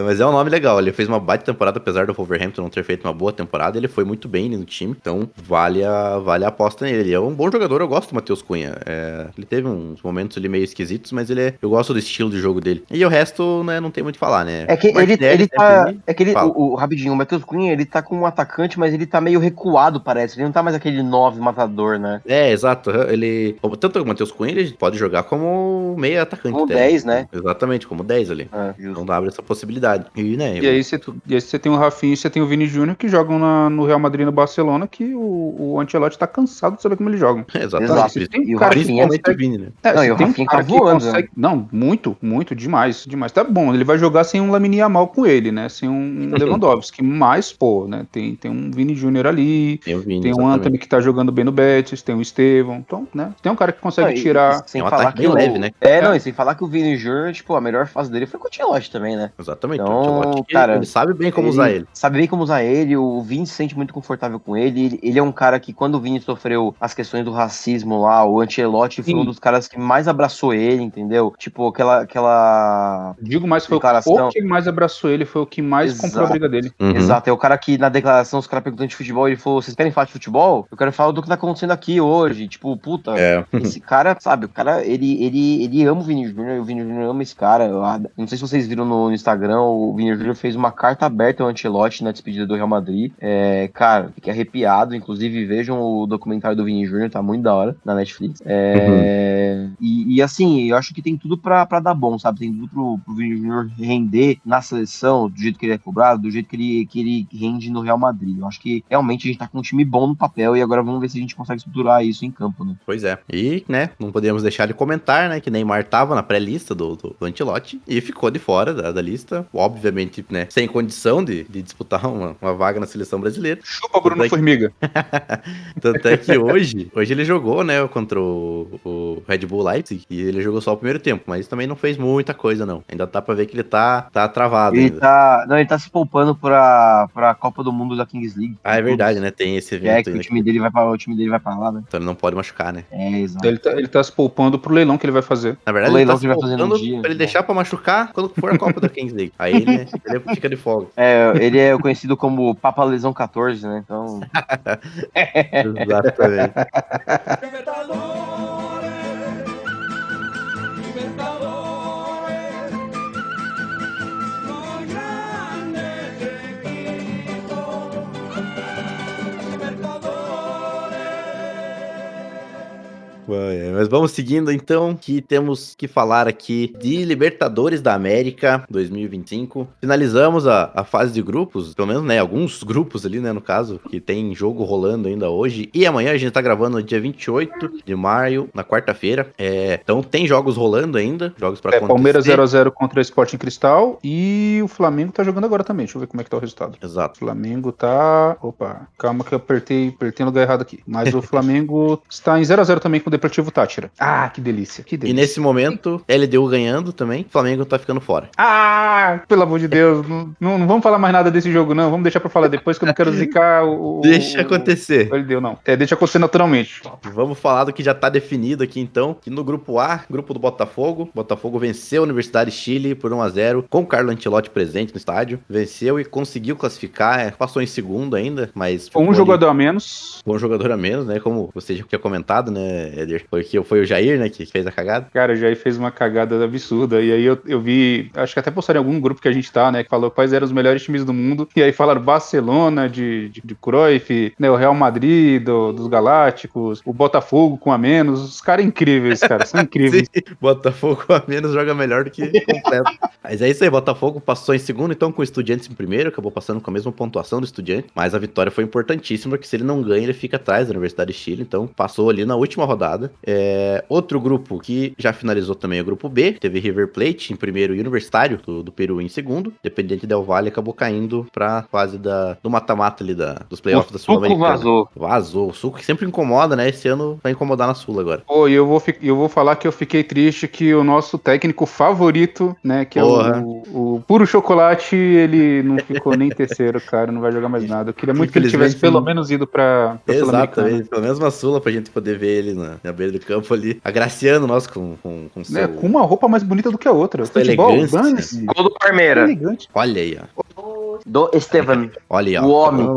Mas é um nome legal. Ele fez uma baita temporada, apesar do Wolverhampton não ter feito uma boa temporada. Ele foi muito bem no time, então vale a aposta nele. Ele é um bom jogador, eu gosto do Matheus Cunha. Ele teve uns momentos ali meio esquisitos, mas eu gosto do estilo de jogo dele. E o resto, né, não tem muito o que falar, né? Rapidinho, o Matheus Cunha, ele tá com um atacante, mas ele tá meio recuado, parece. Ele não tá mais aquele 9 matador, né? Exato. Tanto o Matheus Cunha, ele pode jogar como meio atacante. Como 10, né? Exatamente, como 10 ali. Então abre essa possibilidade. E aí você tem o Rafinha e você tem o Vini Júnior que jogam no Real Madrid e no Barcelona, que o Ancelotti tá cansado de saber como eles jogam. Exatamente. Tem um cara principalmente o Vini, né? E o Rafinha tá voando. Não, muito, demais. Tá bom, ele vai jogar sem um Lamine Yamal com ele, né? Sem um Lewandowski. Mas, né? Tem um Vini Júnior ali, tem um Antony que tá jogando bem no Betis, tem o Estevão. Então, né? Tem um cara que consegue tirar... Sem falar que leve, né? E sem falar que o Vini Júnior, tipo, a melhor fase dele foi com o Ancelotti também, né? Exatamente. Exatamente. Então, o Ancelotti, cara, ele sabe bem como usar ele. Sabe bem como usar ele, o Vini se sente muito confortável com ele. Ele é um cara que, quando o Vini sofreu as questões do racismo lá, o Ancelotti foi um dos caras que mais abraçou ele, entendeu? Tipo, aquela... Digo mais, foi o que mais abraçou ele, foi o que mais comprou a briga dele. Exato, é o cara que na declaração, os caras perguntando de futebol, ele falou, vocês querem falar de futebol? Eu quero falar do que tá acontecendo aqui hoje. Tipo, puta, esse cara, sabe, o cara, ele ama o Vini Júnior, o Vini Júnior ama esse cara. Não sei se vocês viram no Instagram, o Vini Júnior fez uma carta aberta ao Ancelotti na despedida do Real Madrid. Cara, fiquei arrepiado, inclusive vejam o documentário do Vini Júnior, tá muito da hora, na Netflix. E assim, eu acho que tem tudo pra dar bom, sabe? Tem tudo pro Vini Júnior render na seleção, do jeito que ele é cobrado, do jeito que ele rende no Real Madrid. Eu acho que realmente a gente tá com um time bom no papel e agora vamos ver se a gente consegue estruturar isso em campo, né? Pois é. E, né, não podemos deixar de comentar, né, que Neymar tava na pré-lista do Ancelotti e ficou de fora da lista. Obviamente, né, sem condição de disputar uma vaga na seleção brasileira. Chupa, Bruno Formiga. Tanto é que hoje ele jogou, né, contra o Red Bull Leipzig e ele jogou só o primeiro tempo, mas também não fez muita coisa, não. Ainda dá pra ver que ele tá travado ele ainda. Ele tá se poupando pra Copa do Mundo da Kings League. Ah, é verdade, né? Tem esse evento. Que o time dele vai pra lá, né? Então ele não pode machucar, né? Exato. Ele tá se poupando pro leilão que ele vai fazer. Na verdade, o leilão ele tá que ele vai fazer no dia. Pra ele deixar pra machucar quando for a Copa da Kings League. Aí ele fica de folga. Ele é conhecido como Papa Lesão 14, né? Então... Exatamente. Mas vamos seguindo então, que temos que falar aqui de Libertadores da América 2025. Finalizamos a fase de grupos, pelo menos, né, alguns grupos ali, né, no caso, que tem jogo rolando ainda hoje. E amanhã a gente tá gravando no dia 28 de maio, na quarta-feira. Então tem jogos rolando ainda, jogos pra acontecer. Palmeiras 0x0 contra o Sporting Cristal e o Flamengo tá jogando agora também. Deixa eu ver como é que tá o resultado. Exato. O Flamengo tá... Opa, calma que eu apertei no lugar errado aqui. Mas o Flamengo está em 0x0 também com o Deportivo Táchira. Ah, que delícia, que delícia. E nesse momento, LDU ganhando também, o Flamengo tá ficando fora. Ah, pelo amor de Deus, não vamos falar mais nada desse jogo, não. Vamos deixar pra falar depois, que eu não quero zicar o... Deixa acontecer. O LDU, não. Deixa acontecer naturalmente. Vamos falar do que já tá definido aqui, então, que no grupo A, grupo do Botafogo venceu a Universidade de Chile por 1x0, com o Carlo Ancelotti presente no estádio, venceu e conseguiu classificar, passou em segundo ainda, mas... Com um jogador a menos. Com um jogador a menos, né, como você já tinha comentado, né, Eder, foi o Jair, né, que fez a cagada. Cara, o Jair fez uma cagada absurda, e aí eu vi, acho que até postaram em algum grupo que a gente tá, né, que falou quais eram os melhores times do mundo, e aí falaram Barcelona, de Cruyff, né, o Real Madrid, dos Galácticos, o Botafogo com a menos, os caras incríveis, cara, são incríveis. Sim, Botafogo com a menos joga melhor do que completo. Mas é isso aí, Botafogo passou em segundo, então com o Estudiantes em primeiro, acabou passando com a mesma pontuação do Estudiante, mas a vitória foi importantíssima, porque se ele não ganha, ele fica atrás da Universidade de Chile, então passou ali na última rodada. Outro grupo que já finalizou também é o grupo B, teve River Plate em primeiro e Universitário do Peru em segundo, Independiente Del Valle acabou caindo pra fase do mata-mata ali dos playoffs da Sul-Americana. Vazou, o Suco que sempre incomoda, né, esse ano vai incomodar na Sul agora. Pô, e eu vou falar que eu fiquei triste que o nosso técnico favorito, né, que é o Puro Chocolate, ele não ficou nem terceiro, cara, não vai jogar mais nada. Eu queria muito que ele tivesse pelo menos ido pra Sul-Americana. Pelo menos uma Sula pra gente poder ver ele na beira do campo ali, agraciando nós com seu... com uma roupa mais bonita do que a outra. Futebol, dane-se. Gol do Palmeiras. Olha aí, ó. Do Estevan. Olha aí, ó. O homem.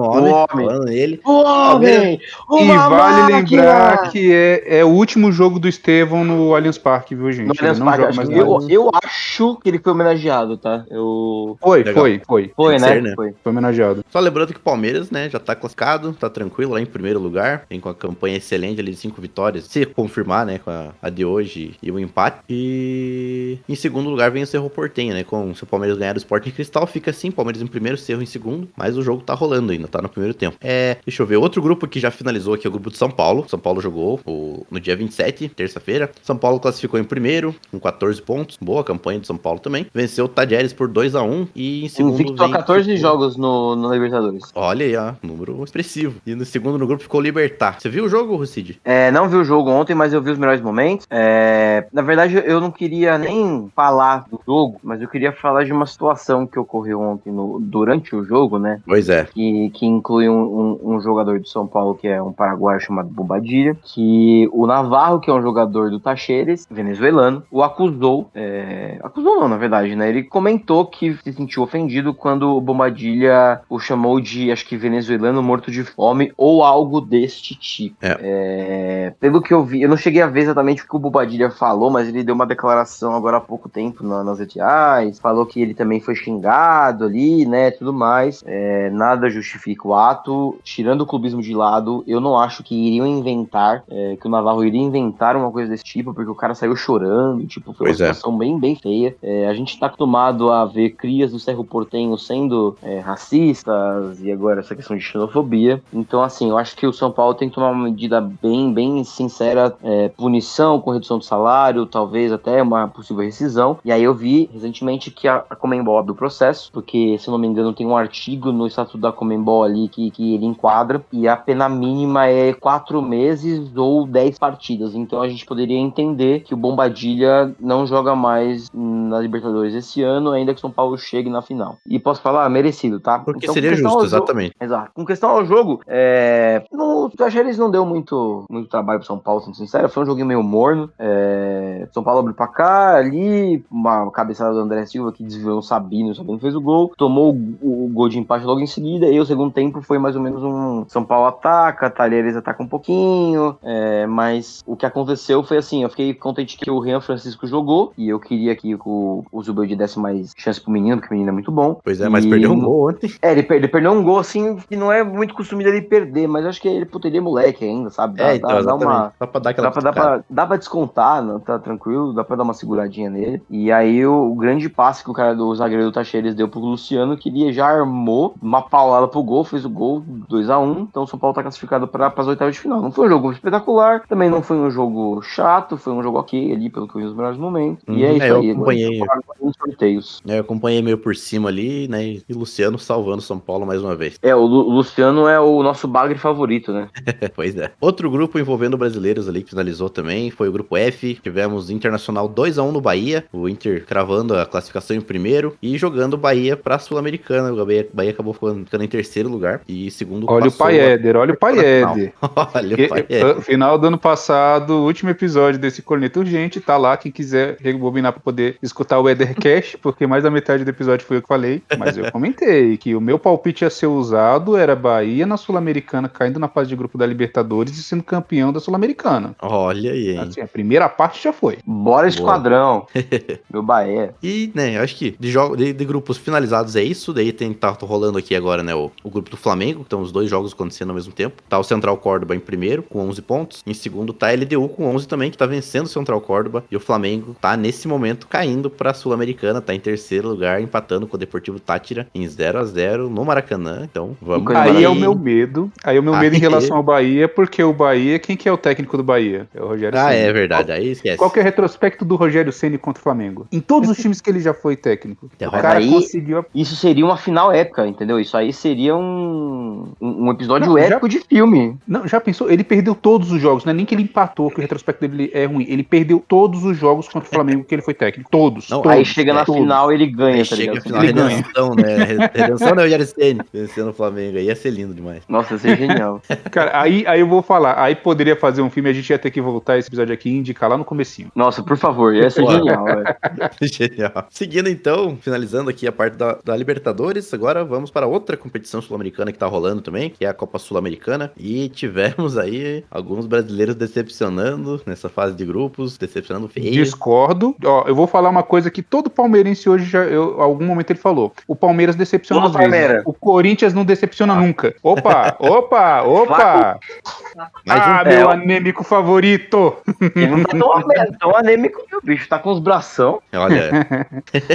E vale lembrar que é o último jogo do Estevão no Allianz Parque, viu, gente? No Allianz Parque, eu acho que ele foi homenageado, tá? Foi, né? Foi homenageado. Só lembrando que o Palmeiras, né, já tá classificado, tá tranquilo lá em primeiro lugar, tem com a campanha excelente ali de 5 vitórias, se confirmar, né, com a de hoje e o empate. E em segundo lugar vem o Cerro Porteño, né, se o Palmeiras ganhar o Sporting Cristal, fica assim, Palmeiras em primeiro, primeiro Cerro em segundo, mas o jogo tá rolando ainda, tá no primeiro tempo. Deixa eu ver, outro grupo que já finalizou aqui é o grupo de São Paulo. São Paulo jogou no dia 27, terça-feira. São Paulo classificou em primeiro, com 14 pontos. Boa campanha do São Paulo também. Venceu o Tajeres por 2-1 e em segundo invicto a 14 jogos no Libertadores. Olha aí, ó, número expressivo. E no segundo no grupo ficou o Libertad. Você viu o jogo, Rucid? Não vi o jogo ontem, mas eu vi os melhores momentos. Na verdade, eu não queria nem falar do jogo, mas eu queria falar de uma situação que ocorreu ontem durante o jogo, né? Pois é. Que inclui um jogador do São Paulo, que é um paraguaio chamado Bobadilla, que o Navarro, que é um jogador do Tacheres, venezuelano, o acusou. Acusou não, na verdade, né? Ele comentou que se sentiu ofendido quando o Bobadilla o chamou de, acho que, venezuelano morto de fome ou algo deste tipo. Pelo que eu vi, eu não cheguei a ver exatamente o que o Bobadilla falou, mas ele deu uma declaração agora há pouco tempo nas redes sociais, falou que ele também foi xingado ali, né, tudo mais. Nada justifica o ato. Tirando o clubismo de lado, eu não acho que iriam inventar, que o Navarro iria inventar uma coisa desse tipo, porque o cara saiu chorando, tipo, foi uma situação bem, bem feia. A gente tá acostumado a ver crias do Cerro Porteño sendo racistas, e agora essa questão de xenofobia. Então, assim, eu acho que o São Paulo tem que tomar uma medida bem, bem sincera, punição com redução do salário, talvez até uma possível rescisão. E aí eu vi recentemente que a Conmebol abriu o processo, porque, se eu não me engano, tem um artigo no estatuto da Conmebol ali que ele enquadra, e a pena mínima é 4 meses ou 10 partidas. Então a gente poderia entender que o Bobadilla não joga mais na Libertadores esse ano, ainda que o São Paulo chegue na final. E posso falar, merecido, tá? Porque então, seria justo, exatamente. Exato. Com questão ao jogo, no Tajeres não deu muito trabalho pro São Paulo, sendo sincero. Foi um joguinho meio morno. São Paulo abriu pra cá, ali, uma cabeçada do André Silva que desviou o Sabino fez o gol, tomou o gol de empate logo em seguida, e o segundo tempo foi mais ou menos um São Paulo ataca, Talheres ataca um pouquinho, mas o que aconteceu foi assim, eu fiquei contente que o Rian Francisco jogou, e eu queria que o Zubeldi desse mais chance pro menino, porque o menino é muito bom. Pois é, mas perdeu um gol ontem. Ele perdeu um gol, assim, que não é muito costume dele perder, mas acho que ele poderia moleque ainda, sabe? Dá pra dar aquela dá pra descontar, não, tá tranquilo, dá pra dar uma seguradinha nele. E aí o grande passe que o cara do zagueiro do Tacheres deu pro Luciano, que ele já armou uma paulada pro gol, fez o gol 2-1, então o São Paulo tá classificado para as oitavas de final. Não foi um jogo espetacular, também não foi um jogo chato, foi um jogo ok ali, pelo que eu vi nos melhores momentos. E é isso aí. Eu acompanhei. Eu acompanhei meio por cima ali, né? E o Luciano salvando o São Paulo mais uma vez. O Luciano é o nosso bagre favorito, né? Pois é. Outro grupo envolvendo brasileiros ali que finalizou também foi o grupo F. Tivemos Internacional 2-1 no Bahia, o Inter cravando a classificação em primeiro e jogando o Bahia pra Sul-Americana. O Bahia acabou ficando em terceiro lugar e segundo olha o Pai Éder. Olha o Pai Éder. Final do ano passado, o último episódio desse Corneta Urgente, tá lá, quem quiser rebobinar pra poder escutar o Édercast, porque mais da metade do episódio foi eu que falei, mas eu comentei que o meu palpite a ser usado era Bahia na Sul-Americana, caindo na fase de grupo da Libertadores e sendo campeão da Sul-Americana. Olha aí, hein? Assim, a primeira parte já foi. Bora, esquadrão. Meu Bahia. E, né, eu acho que de grupos finalizados é isso, daí tá rolando aqui agora, né, o grupo do Flamengo, que estão os dois jogos acontecendo ao mesmo tempo. Tá o Central Córdoba em primeiro, com 11 pontos. Em segundo tá a LDU com 11 também, que tá vencendo o Central Córdoba. E o Flamengo tá, nesse momento, caindo pra Sul-Americana, tá em terceiro lugar, empatando com o Deportivo Táchira em 0-0 no Maracanã. Então, vamos lá. Aí é o meu medo. Aí é o meu medo em relação ao Bahia, porque o Bahia, quem que é o técnico do Bahia? É o Rogério Ceni. É verdade, aí esquece. Qual que é o retrospecto do Rogério Ceni contra o Flamengo? Em todos os times que ele já foi técnico. O cara conseguiu... Isso seria uma final épica, entendeu? Isso aí seria um episódio épico de filme. Não, já pensou? Ele perdeu todos os jogos, não é nem que ele empatou, que o retrospecto dele é ruim. Ele perdeu todos os jogos contra o Flamengo que ele foi técnico. Todos. Aí chega na final, ele ganha, tá ligado? Ele ganha. Redenção da Rogério Ceni vencendo o Flamengo. Aí ia ser lindo demais. Nossa, ia ser genial. Cara, aí eu vou falar. Aí poderia fazer um filme, a gente ia ter que voltar esse episódio aqui e indicar lá no comecinho. Nossa, por favor, ia ser genial, velho. Genial. Seguindo então, finalizando aqui a parte da Libertadores, agora vamos para outra competição sul-americana que tá rolando também, que é a Copa Sul-Americana, e tivemos aí alguns brasileiros decepcionando nessa fase de grupos, decepcionando feio. Discordo. Ó, eu vou falar uma coisa que todo palmeirense hoje algum momento ele falou. O Palmeiras decepciona às vezes. O Corinthians não decepciona nunca. Opa! Meu anêmico favorito! Ele não tá tão anêmico que o bicho tá com os bração. Olha.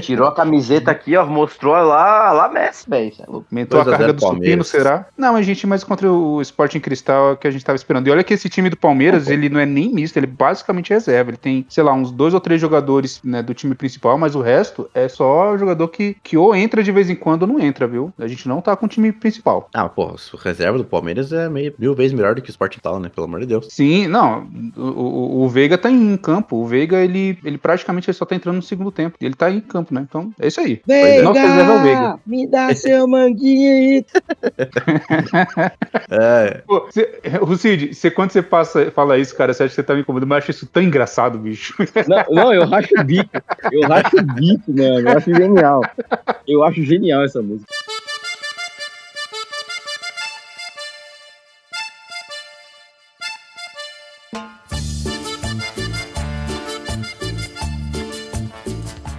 Tirou a camiseta aqui, ó, mostrou lá lá Messi, velho. Aumentou a carga do Palmeiras. supino, será? Não, mas contra o Sporting Cristal é que a gente tava esperando. E olha que esse time do Palmeiras, ele não é nem misto, ele basicamente é reserva. Ele tem, sei lá, uns 2 ou 3 jogadores, né, do time principal, mas o resto é só jogador que ou entra de vez em quando ou não entra, viu? A gente não tá com o time principal. Ah, porra, o reserva do Palmeiras é 1000 vezes melhor do que o Sporting tal, né? Pelo amor de Deus. Sim, não, o Veiga tá em campo. O Veiga, ele praticamente só tá entrando no segundo tempo. Ele tá em campo, né? Então, é isso aí. Nossa reserva é o Veiga. Me dá seu manguinho aí. Pô, Cid, quando você fala isso, cara, você acha que você tá me incomodando, mas eu acho isso tão engraçado, bicho. Não, eu racho o bico. Mano. Eu acho genial. Eu acho genial essa música.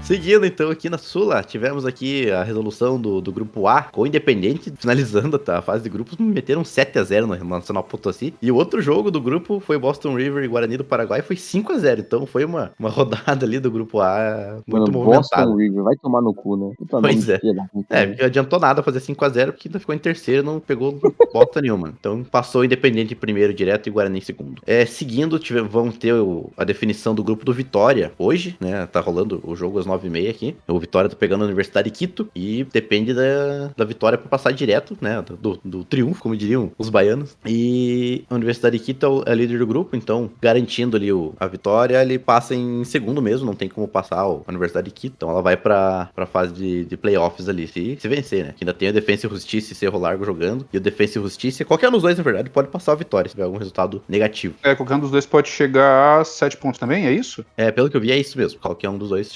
Seguindo, então, aqui na Sula, tivemos aqui a resolução do grupo A, com o Independente, finalizando a fase de grupos, meteram 7-0 no Nacional Potosí. E o outro jogo do grupo foi Boston River e Guarani do Paraguai, foi 5-0. Então foi uma rodada ali do grupo A muito movimentada. Boston River, vai tomar no cu, né? Pois é. Porque não adiantou nada fazer 5-0, porque ainda ficou em terceiro, não pegou bota nenhuma. Então passou o Independente em primeiro direto e Guarani em segundo. Seguindo, vamos ter a definição do grupo do Vitória hoje, né? Tá rolando o jogo às 9h30 aqui. O Vitória tá pegando a Universidade de Quito e depende da Vitória pra passar direto, né? Do triunfo, como diriam os baianos. E a Universidade de Quito é líder do grupo, então garantindo ali a vitória, ele passa em segundo mesmo, não tem como passar a Universidade de Quito. Então ela vai pra fase de playoffs ali, se vencer, né? Que ainda tem a Defensa e Justiça e Cerro Largo jogando. E o Defensa e Justiça, qualquer um dos dois, na verdade, pode passar a vitória se tiver algum resultado negativo. Qualquer um dos dois pode chegar a 7 pontos também, é isso? Pelo que eu vi, é isso mesmo. Qualquer um dos dois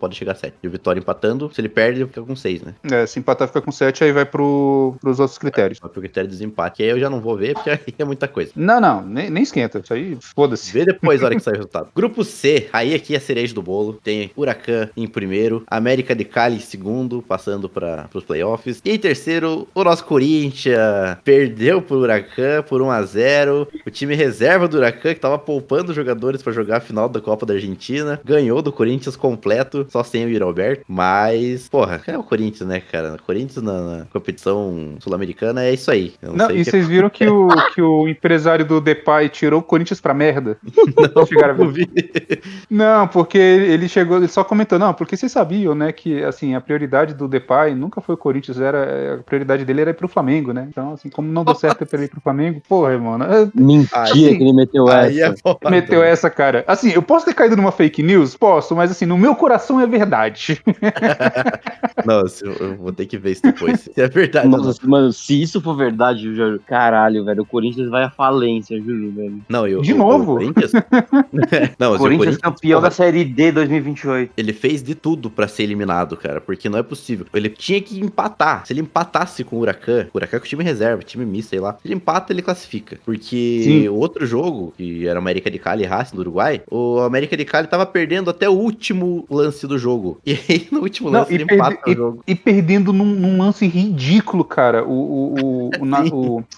pode chegar a 7. E o Vitória empatando, se ele perde, ele fica com 6, né? Se empatar, fica com 7, aí vai pros outros critérios. Vai pro critério de desempate. Que aí eu já não vou ver, porque aí é muita coisa. Não, nem esquenta. Isso aí, foda-se. Vê depois, na hora que sair o resultado. Grupo C, aí aqui é a cereja do bolo. Tem Huracan em primeiro, América de Cali em segundo, passando pros playoffs. E em terceiro, o nosso Corinthians perdeu pro Huracan por 1-0. O time reserva do Huracan, que tava poupando jogadores pra jogar a final da Copa da Argentina, ganhou do Corinthians completo, só sem o Iroberto. Mas, porra, é o Corinthians, né, cara? O Corinthians na competição sul-americana é isso aí. Não, e vocês viram que o empresário do Depay tirou o Corinthians pra merda? Não, chegaram a ver. Não, porque ele só comentou, não, porque vocês sabiam, né, que, assim, a prioridade do Depay nunca foi o Corinthians, a prioridade dele era ir pro Flamengo, né? Então, assim, como não deu certo pra ele ir pro Flamengo, porra, mano. Mentira assim, que ele meteu essa. Meteu essa, cara. Assim, eu posso ter caído numa fake news? Posso, mas assim, no meu coração é verdade. Nossa, eu vou ter que ver isso depois. Se é verdade. Nossa, mano, se isso for verdade, eu juro, caralho, velho, o Corinthians vai à falência, juro, velho. Não, de novo? O Corinthians? Não, o Corinthians campeão da Série D 2028. Ele fez de tudo pra ser eliminado, cara, porque não é possível. Ele tinha que empatar. Se ele empatasse com o Huracan com o time reserva, time misto, sei lá, se ele empata, ele classifica. Porque o outro jogo, que era o América de Cali e Racing do Uruguai, o América de Cali tava perdendo até o último lance do jogo. E aí, no último lance, ele empata o jogo. E perdendo num lance ridículo, cara. O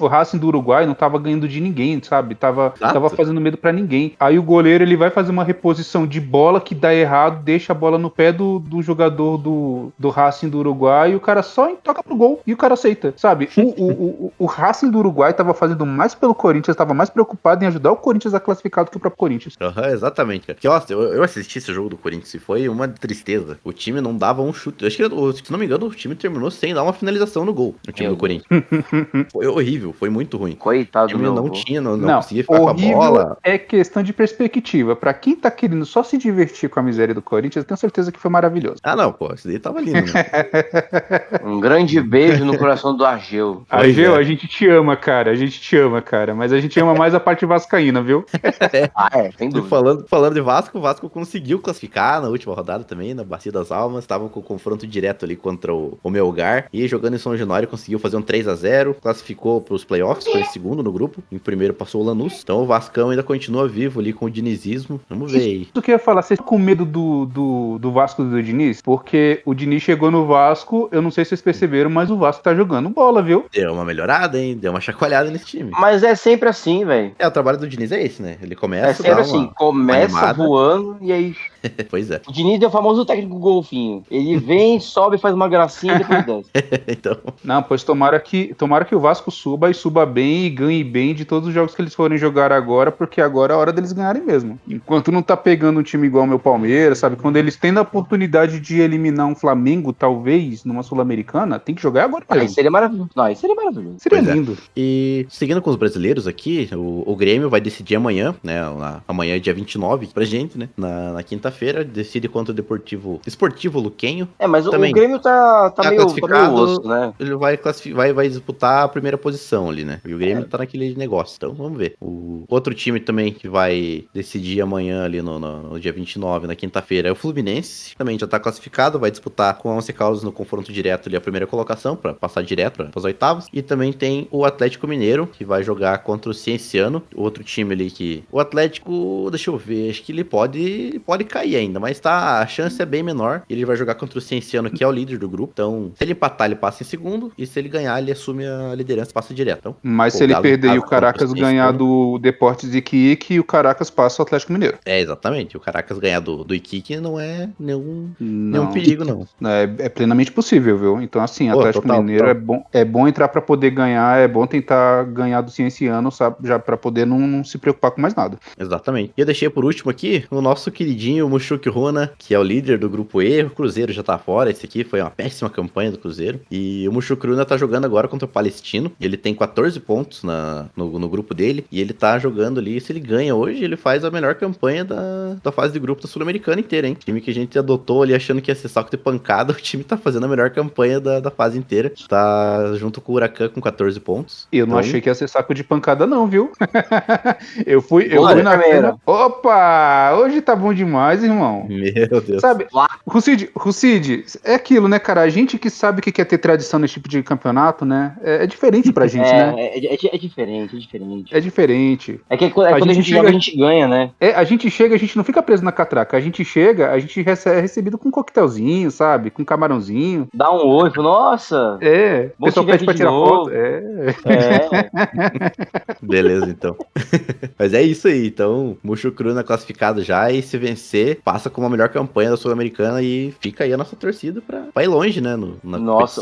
Racing do Uruguai não tava ganhando de ninguém, sabe? Tava fazendo medo pra ninguém. Aí o goleiro, ele vai fazer uma reposição de bola que dá errado, deixa a bola no pé do jogador do Racing do Uruguai e o cara só toca pro gol e o cara aceita, sabe? O Racing do Uruguai tava fazendo mais pelo Corinthians, tava mais preocupado em ajudar o Corinthians a classificar do que o próprio Corinthians. Exatamente, cara. Porque, nossa, eu assisti esse jogo do Corinthians e foi uma tristeza. O time não dava um chute. Eu acho que, se não me engano, o time terminou sem dar uma finalização no gol. O time do Corinthians. Foi horrível, foi muito ruim. Coitado do meu não conseguia ficar com a bola. É questão de perspectiva. Pra quem tá querendo só se divertir com a miséria do Corinthians, eu tenho certeza que foi maravilhoso. Ah, não, pô, esse daí tava lindo, né? Um grande beijo no coração do Argeu. Argeu, a gente te ama, cara. A gente te ama, cara. Mas a gente ama mais a parte vascaína, viu? Sem dúvida. Falando de Vasco, o Vasco conseguiu classificar na última rodada também, na Bacia das Almas. Estavam com o confronto direto ali contra o Melgar. E jogando em São Januário, conseguiu fazer um 3-0. Classificou pros playoffs, foi segundo no grupo. Em primeiro passou o Lanús. Então o Vascão ainda continua vivo ali com o dinizismo. Vamos ver aí. Isso que eu ia falar, vocês estão com medo do Vasco do Diniz? Porque o Diniz chegou no Vasco, eu não sei se vocês perceberam, mas o Vasco tá jogando bola, viu? Deu uma melhorada, hein? Deu uma chacoalhada nesse time. Mas é sempre assim, velho. O trabalho do Diniz é esse, né? Ele começa... É sempre assim, começa voando e aí... Pois é. O Diniz é o famoso técnico golfinho. Ele vem, sobe, faz uma gracinha e depois desce. Então. Não, pois tomara que o Vasco suba e suba bem e ganhe bem de todos os jogos que eles forem jogar agora, porque agora é a hora deles ganharem mesmo. Enquanto não tá pegando um time igual o meu Palmeiras, sabe? Quando eles têm a oportunidade de eliminar um Flamengo, talvez, numa Sul-Americana, tem que jogar agora mesmo. Aí seria maravilhoso. Não, aí seria maravilhoso. Seria lindo. E seguindo com os brasileiros aqui, o Grêmio vai decidir amanhã, né? Amanhã é dia 29 pra gente, né? Na quinta-feira, decide contra o Esportivo Luquenho. Mas também o Grêmio tá meio classificado, osso, né? Ele vai disputar a primeira posição ali, né? E o Grêmio tá naquele negócio. Então vamos ver. O outro time também que vai decidir amanhã ali no dia 29, na quinta-feira, é o Fluminense. Também já tá classificado, vai disputar com a Once Caldas no confronto direto ali a primeira colocação, pra passar direto para as oitavas. E também tem o Atlético Mineiro, que vai jogar contra o Cienciano, o outro time ali que... O Atlético, deixa eu ver, acho que ele pode cair ainda, mas a chance é bem menor. Ele vai jogar contra o Cienciano, que é o líder do grupo. Então, se ele empatar, ele passa em segundo, e se ele ganhar, ele assume a liderança e passa direto. Então, mas se ele perder e o Caracas ganhar do Deportes Iquique, o Caracas passa o Atlético Mineiro. Exatamente. O Caracas ganhar do Iquique não é nenhum perigo, não. É plenamente possível, viu? Então, assim, Atlético Mineiro é bom entrar pra poder ganhar, é bom tentar ganhar do Cienciano, sabe? Já pra poder não se preocupar com mais nada. Exatamente. E eu deixei por último aqui o nosso queridinho Mushoku Runa, que é o líder do grupo E. O Cruzeiro já tá fora. Esse aqui foi uma péssima campanha do Cruzeiro. E o Mushoku Runa tá jogando agora contra o Palestino. Ele tem 14 pontos no grupo dele. E ele tá jogando ali. Se ele ganha hoje, ele faz a melhor campanha da fase de grupo da Sul-Americana inteira, hein? Time que a gente adotou ali achando que ia ser saco de pancada. O time tá fazendo a melhor campanha da fase inteira. Tá junto com o Huracan com 14 pontos. Eu não achei que ia ser saco de pancada, não, viu? eu fui na primeira. Opa! Hoje tá bom demais, irmão. Meu Deus. Sabe, Rucide, é aquilo, né, cara? A gente que sabe o que é ter tradição nesse tipo de campeonato, né? É diferente pra gente, né? É diferente. É diferente. É que quando a gente joga, a gente ganha, né? A gente chega, a gente não fica preso na catraca. A gente chega, a gente é recebido com um coquetelzinho, sabe? Com camarãozinho. Dá um oi, nossa. O pessoal pede pra tirar foto. Beleza, então. Mas é isso aí. Então, Mushoku Runa classificado já, e se vencer, passa com uma melhor campanha da Sul-Americana e fica aí a nossa torcida pra ir longe, né? Nossa,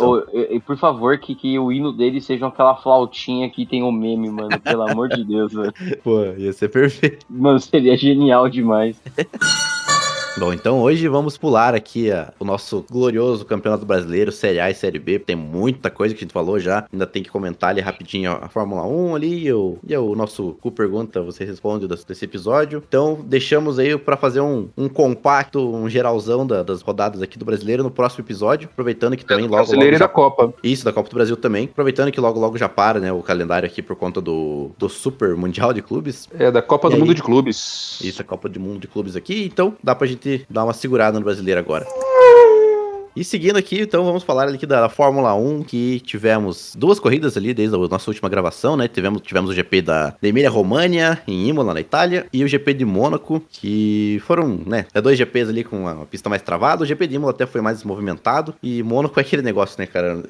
e por favor, que o hino dele seja aquela flautinha que tem um meme, mano. Pelo amor de Deus, velho. Pô, ia ser perfeito. Mano, seria genial demais. Bom, então hoje vamos pular aqui o nosso glorioso Campeonato Brasileiro, Série A e Série B. Tem muita coisa que a gente falou já. Ainda tem que comentar ali rapidinho a Fórmula 1 ali e o nosso Cu Pergunta, você responde desse episódio. Então deixamos aí pra fazer um compacto, um geralzão das rodadas aqui do Brasileiro no próximo episódio. Aproveitando que também logo e da Copa. Isso, da Copa do Brasil também. Aproveitando que logo já para, né, o calendário aqui por conta do Super Mundial de Clubes. Da Copa do Mundo de Clubes. Isso, a Copa do Mundo de Clubes aqui. Então dá pra gente dar uma segurada no Brasileiro agora. E seguindo aqui, então, vamos falar aqui da Fórmula 1, que tivemos duas corridas ali desde a nossa última gravação, né? Tivemos o GP da Emília-Romagna, em Imola, na Itália, e o GP de Mônaco, que foram, né, dois GPs ali com a pista mais travada. O GP de Imola até foi mais movimentado, e Mônaco é aquele negócio, né, cara?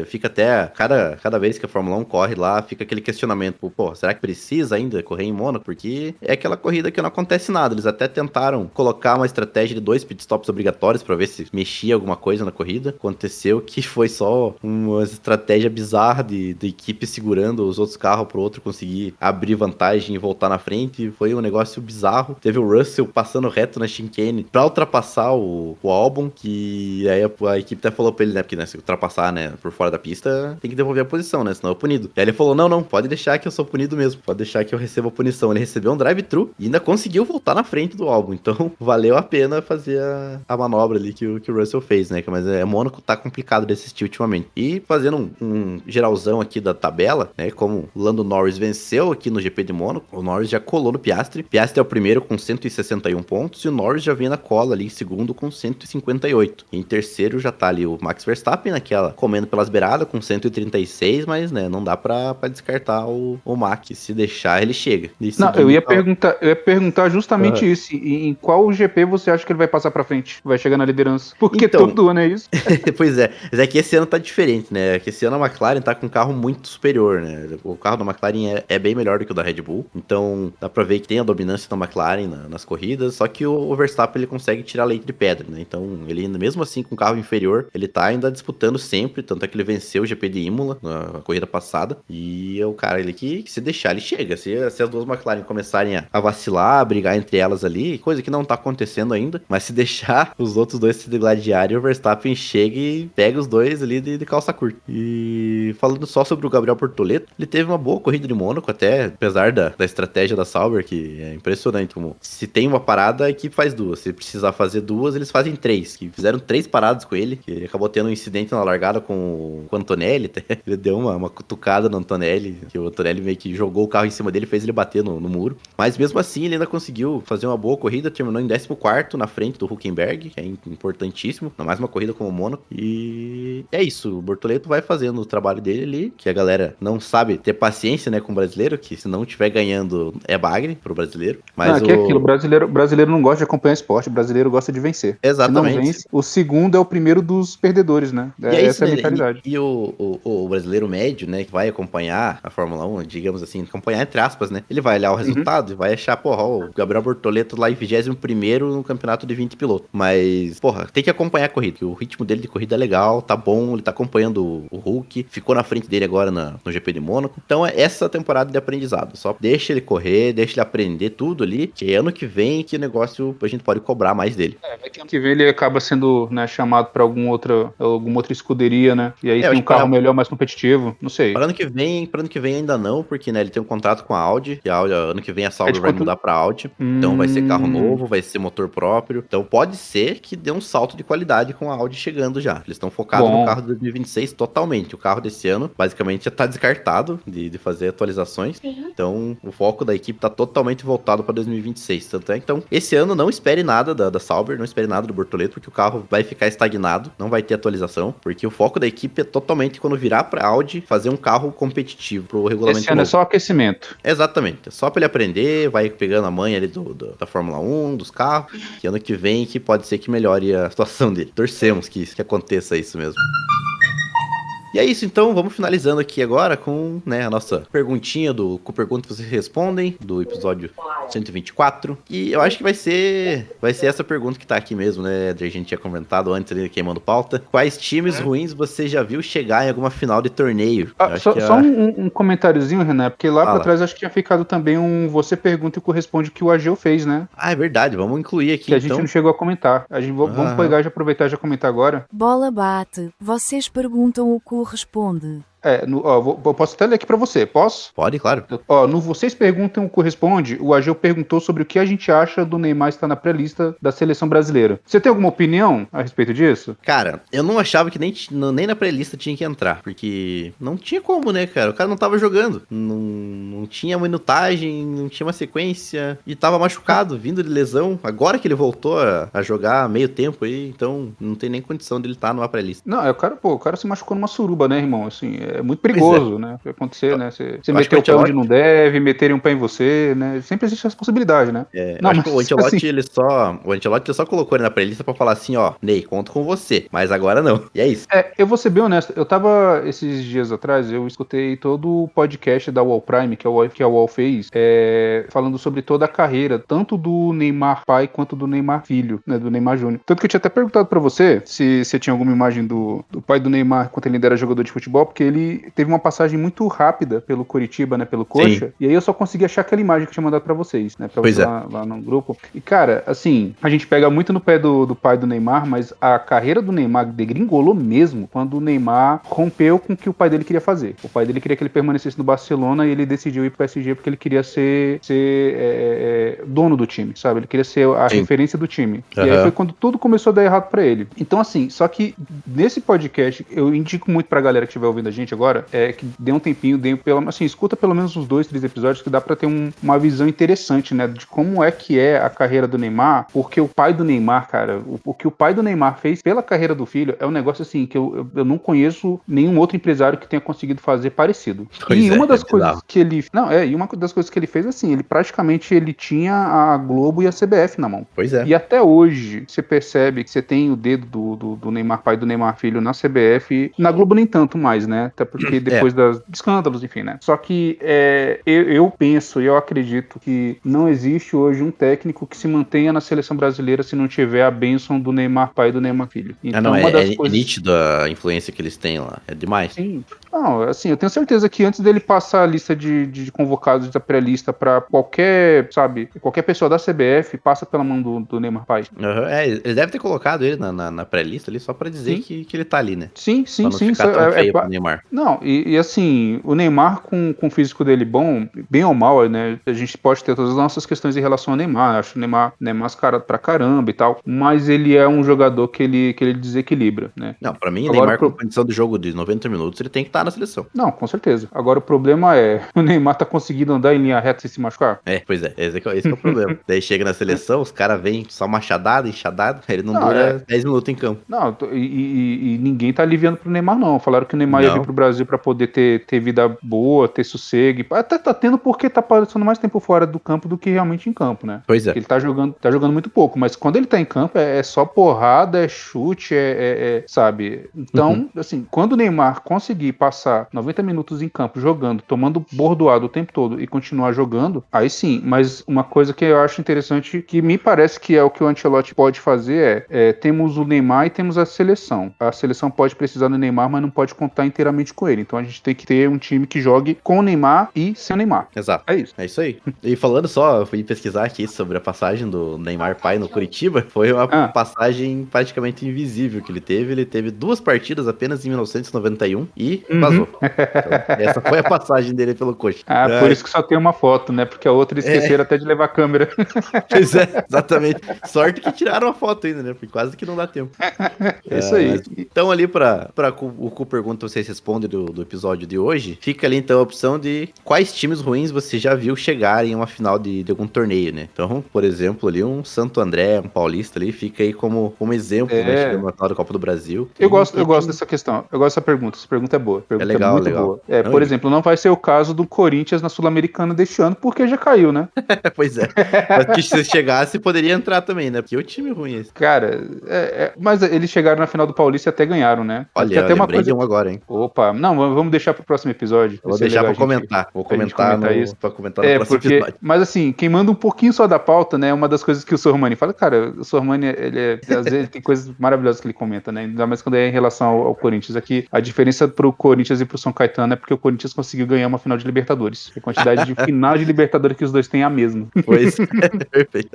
Fica até, cada vez que a Fórmula 1 corre lá, fica aquele questionamento, pô, será que precisa ainda correr em Mônaco? Porque é aquela corrida que não acontece nada. Eles até tentaram colocar uma estratégia de 2 pitstops obrigatórios pra ver se mexia alguma coisa na corrida. Aconteceu que foi só uma estratégia bizarra de equipe segurando os outros carros pro outro conseguir abrir vantagem e voltar na frente. Foi um negócio bizarro. Teve o Russell passando reto na chicane pra ultrapassar o Albon, que aí a equipe até falou pra ele, né, porque, né, se ultrapassar, né, por fora da pista, tem que devolver a posição, né, senão é punido. E aí ele falou, não, pode deixar que eu sou punido mesmo, pode deixar que eu receba a punição. Ele recebeu um drive-thru e ainda conseguiu voltar na frente do Albon, então valeu a pena fazer a manobra ali que o Russell fez, né, mas Mônaco tá complicado de assistir ultimamente. E fazendo um geralzão aqui da tabela, né, como o Lando Norris venceu aqui no GP de Mônaco, o Norris já colou no Piastri. Piastri é o primeiro com 161 pontos e o Norris já vem na cola ali em segundo com 158. E em terceiro já tá ali o Max Verstappen, naquela comendo pelas beiradas com 136, mas, né, não dá pra descartar o Max. Se deixar, ele chega. Não, eu ia perguntar justamente isso. Em qual GP você acha que ele vai passar pra frente? Vai chegar na liderança? Porque todo sua, não é isso? Pois é, mas é que esse ano tá diferente, né? Que esse ano a McLaren tá com um carro muito superior, né? O carro da McLaren é bem melhor do que o da Red Bull, então dá pra ver que tem a dominância da McLaren nas corridas, só que o Verstappen ele consegue tirar leite de pedra, né? Então ele mesmo assim com um carro inferior, ele tá ainda disputando sempre, tanto é que ele venceu o GP de Imola na corrida passada, e é o cara ele que se deixar ele chega, se as duas McLaren começarem a vacilar, a brigar entre elas ali, coisa que não tá acontecendo ainda, mas se deixar os outros dois se degladiarem, o Verstappen chega e pega os dois ali de calça curta. E falando só sobre o Gabriel Bortoleto, ele teve uma boa corrida de Mônaco, até apesar da estratégia da Sauber, que é impressionante, como se tem uma parada, a equipe faz duas, se precisar fazer duas, eles fazem três, que fizeram 3 paradas com ele, que ele acabou tendo um incidente na largada com o Antonelli, até. Ele deu uma cutucada no Antonelli, que o Antonelli meio que jogou o carro em cima dele, fez ele bater no muro, mas mesmo assim ele ainda conseguiu fazer uma boa corrida, terminou em 14º na frente do Hülkenberg, que é importantíssimo, na mais uma corrida como o Mônaco, e é isso, o Bortoleto vai fazendo o trabalho dele ali, que a galera não sabe ter paciência, né, com o brasileiro, que se não estiver ganhando é bagre pro brasileiro, mas não, é aquilo, brasileiro não gosta de acompanhar esporte, o brasileiro gosta de vencer. Exatamente. Se não vence, o segundo é o primeiro dos perdedores, né? Essa é a mentalidade. E o brasileiro médio, né, que vai acompanhar a Fórmula 1, digamos assim, acompanhar entre aspas, né, ele vai olhar o resultado e vai achar, porra, o Gabriel Bortoleto lá em 21º no campeonato de 20 pilotos. Mas, porra, tem que acompanhar a corrida, que o ritmo dele de corrida é legal, tá bom, ele tá acompanhando o Hulk, ficou na frente dele agora no GP de Mônaco. Então é essa temporada de aprendizado. Só deixa ele correr, deixa ele aprender tudo ali, que é ano que vem que o negócio a gente pode cobrar mais dele. Ano que vem ele acaba sendo, né, chamado pra alguma outra escuderia, né? E aí tem um carro melhor, mais competitivo, não sei. Para ano que vem ainda não, porque, né, ele tem um contrato com a Audi, e a Audi, ano que vem a Sauber vai mudar pra Audi, então vai ser carro novo, vai ser motor próprio, então pode ser que dê um salto de qualidade com a Audi chegando já. Eles estão focados no carro de 2026 totalmente. O carro desse ano, basicamente, já tá descartado de fazer atualizações, então o foco da equipe tá totalmente voltado pra 2026, tanto é. Então, esse ano não espere nada da Sauber, não espere nada do Bortoleto, porque o carro vai ficar estagnado, não vai ter atualização, porque o foco da equipe é totalmente quando virar pra Audi fazer um carro competitivo pro regulamento. Esse ano novo. É só aquecimento. Exatamente, é só pra ele aprender, vai pegando a manha ali da Fórmula 1, dos carros, que ano que vem que pode ser que melhore a situação dele. Torcemos que aconteça isso mesmo. E é isso, então, vamos finalizando aqui agora com, né, a nossa perguntinha com perguntas que vocês respondem, do episódio 124. E eu acho que vai ser essa pergunta que tá aqui mesmo, né, a gente tinha comentado antes ali, queimando pauta. Quais times ruins você já viu chegar em alguma final de torneio? Só um comentáriozinho, Renan, porque lá pra trás acho que tinha ficado também um Você Pergunta e Corresponde que o Ageu fez, né? Ah, é verdade, vamos incluir aqui, que a gente não chegou a comentar. Vamos pegar e aproveitar e já comentar agora. Bola bate, vocês perguntam o que responde. Eu posso até ler aqui pra você, posso? Pode, claro. No Vocês Perguntam Corresponde, o Ageu perguntou sobre o que a gente acha do Neymar estar na pré-lista da seleção brasileira. Você tem alguma opinião a respeito disso? Cara, eu não achava que nem na pré-lista tinha que entrar, porque não tinha como, né, cara? O cara não tava jogando, não tinha minutagem, não tinha uma sequência, e tava machucado, vindo de lesão. Agora que ele voltou a jogar meio tempo aí, então não tem nem condição dele estar numa pré-lista. Não, o cara se machucou numa suruba, né, irmão? Assim, é muito perigoso, né? O que acontecer, né? Você meter o pé onde não deve, meterem um pé em você, né? Sempre existe essa possibilidade, né? O Ancelotti, assim... o Ancelotti só colocou ele na pré-lista pra falar assim, ó, Ney, conto com você, mas agora não. E é isso. Eu vou ser bem honesto, eu tava, esses dias atrás, eu escutei todo o podcast da UOL Prime, que a UOL fez, falando sobre toda a carreira, tanto do Neymar pai, quanto do Neymar filho, né? Do Neymar Júnior. Tanto que eu tinha até perguntado pra você, se você tinha alguma imagem do pai do Neymar, quando ele ainda era jogador de futebol, porque ele teve uma passagem muito rápida pelo Coritiba, né, pelo Coxa, Sim. E aí eu só consegui achar aquela imagem que eu tinha mandado pra vocês, né, pra você lá no grupo. E cara, assim, a gente pega muito no pé do pai do Neymar, mas a carreira do Neymar degringolou mesmo quando o Neymar rompeu com o que o pai dele queria fazer. O pai dele queria que ele permanecesse no Barcelona e ele decidiu ir pro PSG porque ele queria ser dono do time, sabe? Ele queria ser a referência do time. E aí foi quando tudo começou a dar errado pra ele. Então, assim, só que nesse podcast, eu indico muito pra galera que estiver ouvindo a gente recentemente agora, que dê um tempinho, assim, escuta pelo menos uns 2, 3 episódios que dá pra ter uma visão interessante, né, de como é que é a carreira do Neymar, porque o pai do Neymar, cara, o que o pai do Neymar fez pela carreira do filho é um negócio assim, que eu não conheço nenhum outro empresário que tenha conseguido fazer parecido. E uma das coisas que ele... e uma das coisas que ele fez, assim, ele praticamente tinha a Globo e a CBF na mão. Pois é. E até hoje, você percebe que você tem o dedo do Neymar pai e do Neymar filho na CBF, na Globo nem tanto mais, né? Até porque depois dos escândalos, enfim, né? Só que eu penso e eu acredito que não existe hoje um técnico que se mantenha na seleção brasileira se não tiver a bênção do Neymar pai e do Neymar filho. Então, é nítido a influência que eles têm lá. É demais. Sim. Não, assim, eu tenho certeza que antes dele passar a lista de convocados da pré-lista pra qualquer pessoa da CBF, passa pela mão do Neymar pai. Ele deve ter colocado ele na pré-lista ali só pra dizer que ele tá ali, né? Sim. Pra não ficar tão feio pro Neymar. Não, e assim, o Neymar com o físico dele bom, bem ou mal, né? A gente pode ter todas as nossas questões em relação ao Neymar. Acho o Neymar mascarado pra caramba e tal, mas ele é um jogador que ele desequilibra, né? Não, pra mim, o Neymar com a condição do jogo de 90 minutos, ele tem que estar na seleção. Não, com certeza. Agora o problema é, o Neymar tá conseguindo andar em linha reta sem se machucar? Pois é, esse é o problema. Daí chega na seleção, os caras vêm só machadado, enxadado, ele não dura 10 minutos em campo. Não, e ninguém tá aliviando pro Neymar, não. Falaram que o Neymar ia vir pro Brasil pra poder ter vida boa, ter sossego. Até tá tendo porque tá passando mais tempo fora do campo do que realmente em campo, né? Pois é. Ele tá jogando muito pouco, mas quando ele tá em campo é só porrada, é chute, sabe? Então, assim, quando o Neymar conseguir passar 90 minutos em campo jogando, tomando bordoado o tempo todo e continuar jogando, aí sim. Mas uma coisa que eu acho interessante, que me parece que é o que o Ancelotti pode fazer temos o Neymar e temos a seleção. A seleção pode precisar do Neymar, mas não pode contar inteiramente com ele. Então a gente tem que ter um time que jogue com o Neymar e sem o Neymar. Exato. É isso. É isso aí. E falando só, eu fui pesquisar aqui sobre a passagem do Neymar pai no Curitiba, foi uma passagem praticamente invisível que ele teve. Ele teve 2 partidas apenas em 1991 e vazou. Então, essa foi a passagem dele pelo Coxa. Por isso que só tem uma foto, né? Porque a outra esqueceram até de levar a câmera. Pois é, exatamente. Sorte que tiraram a foto ainda, né? Porque quase que não dá tempo. É isso aí. Então ali pra o Cu Pergunta, vocês respondem do episódio de hoje, fica ali então a opção de quais times ruins você já viu chegarem a uma final de algum torneio, né? Então, por exemplo, ali um Santo André, um Paulista ali, fica aí como exemplo, né? Chegando na final da Copa do Brasil. Eu gosto dessa questão. Eu gosto dessa pergunta. Essa pergunta é boa. É legal, muito legal. boa. Por exemplo, não vai ser o caso do Corinthians na Sul-Americana deste ano, porque já caiu, né? Pois é. Mas que se chegasse, poderia entrar também, né? Porque o time ruim esse. Cara, mas eles chegaram na final do Paulista e até ganharam, né? Olha, até eu lembrei de um agora, hein? Opa, não, vamos deixar pro próximo episódio. Vou deixar pra comentar. Vou comentar no próximo episódio. Mas assim, quem manda um pouquinho só da pauta, né? Uma das coisas que o Sormani fala, cara, o Sormani, às vezes tem coisas maravilhosas que ele comenta, né? Ainda mais quando é em relação ao Corinthians. Aqui, a diferença pro Corinthians e pro São Caetano é porque o Corinthians conseguiu ganhar uma final de Libertadores. A quantidade de final de Libertadores que os dois têm é a mesma. Pois é, perfeito.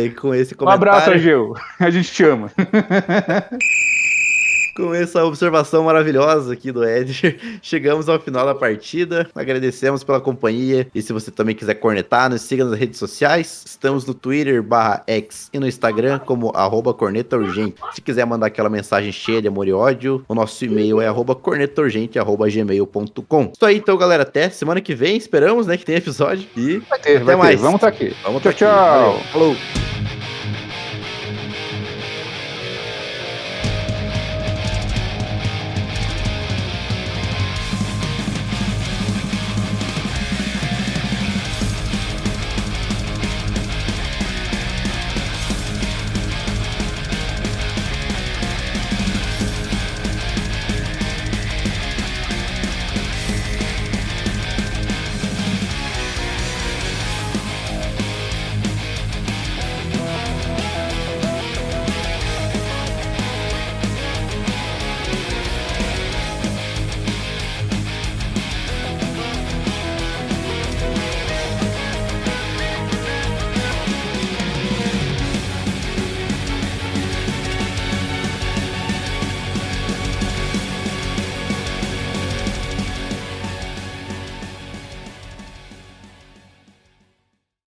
E com esse comentário... Um abraço, Ageu. A gente te ama. Com essa observação maravilhosa aqui do Edger, chegamos ao final da partida. Agradecemos pela companhia. E se você também quiser cornetar, nos siga nas redes sociais. Estamos no Twitter/X e no Instagram como @cornetaurgente. Se quiser mandar aquela mensagem cheia de amor e ódio, o nosso e-mail é @cornetaurgente@gmail.com. Isso aí então, galera. Até semana que vem. Esperamos, né, que tenha episódio. E vai ter. Mais. Vamos estar aqui. Tchau. Valeu. Falou.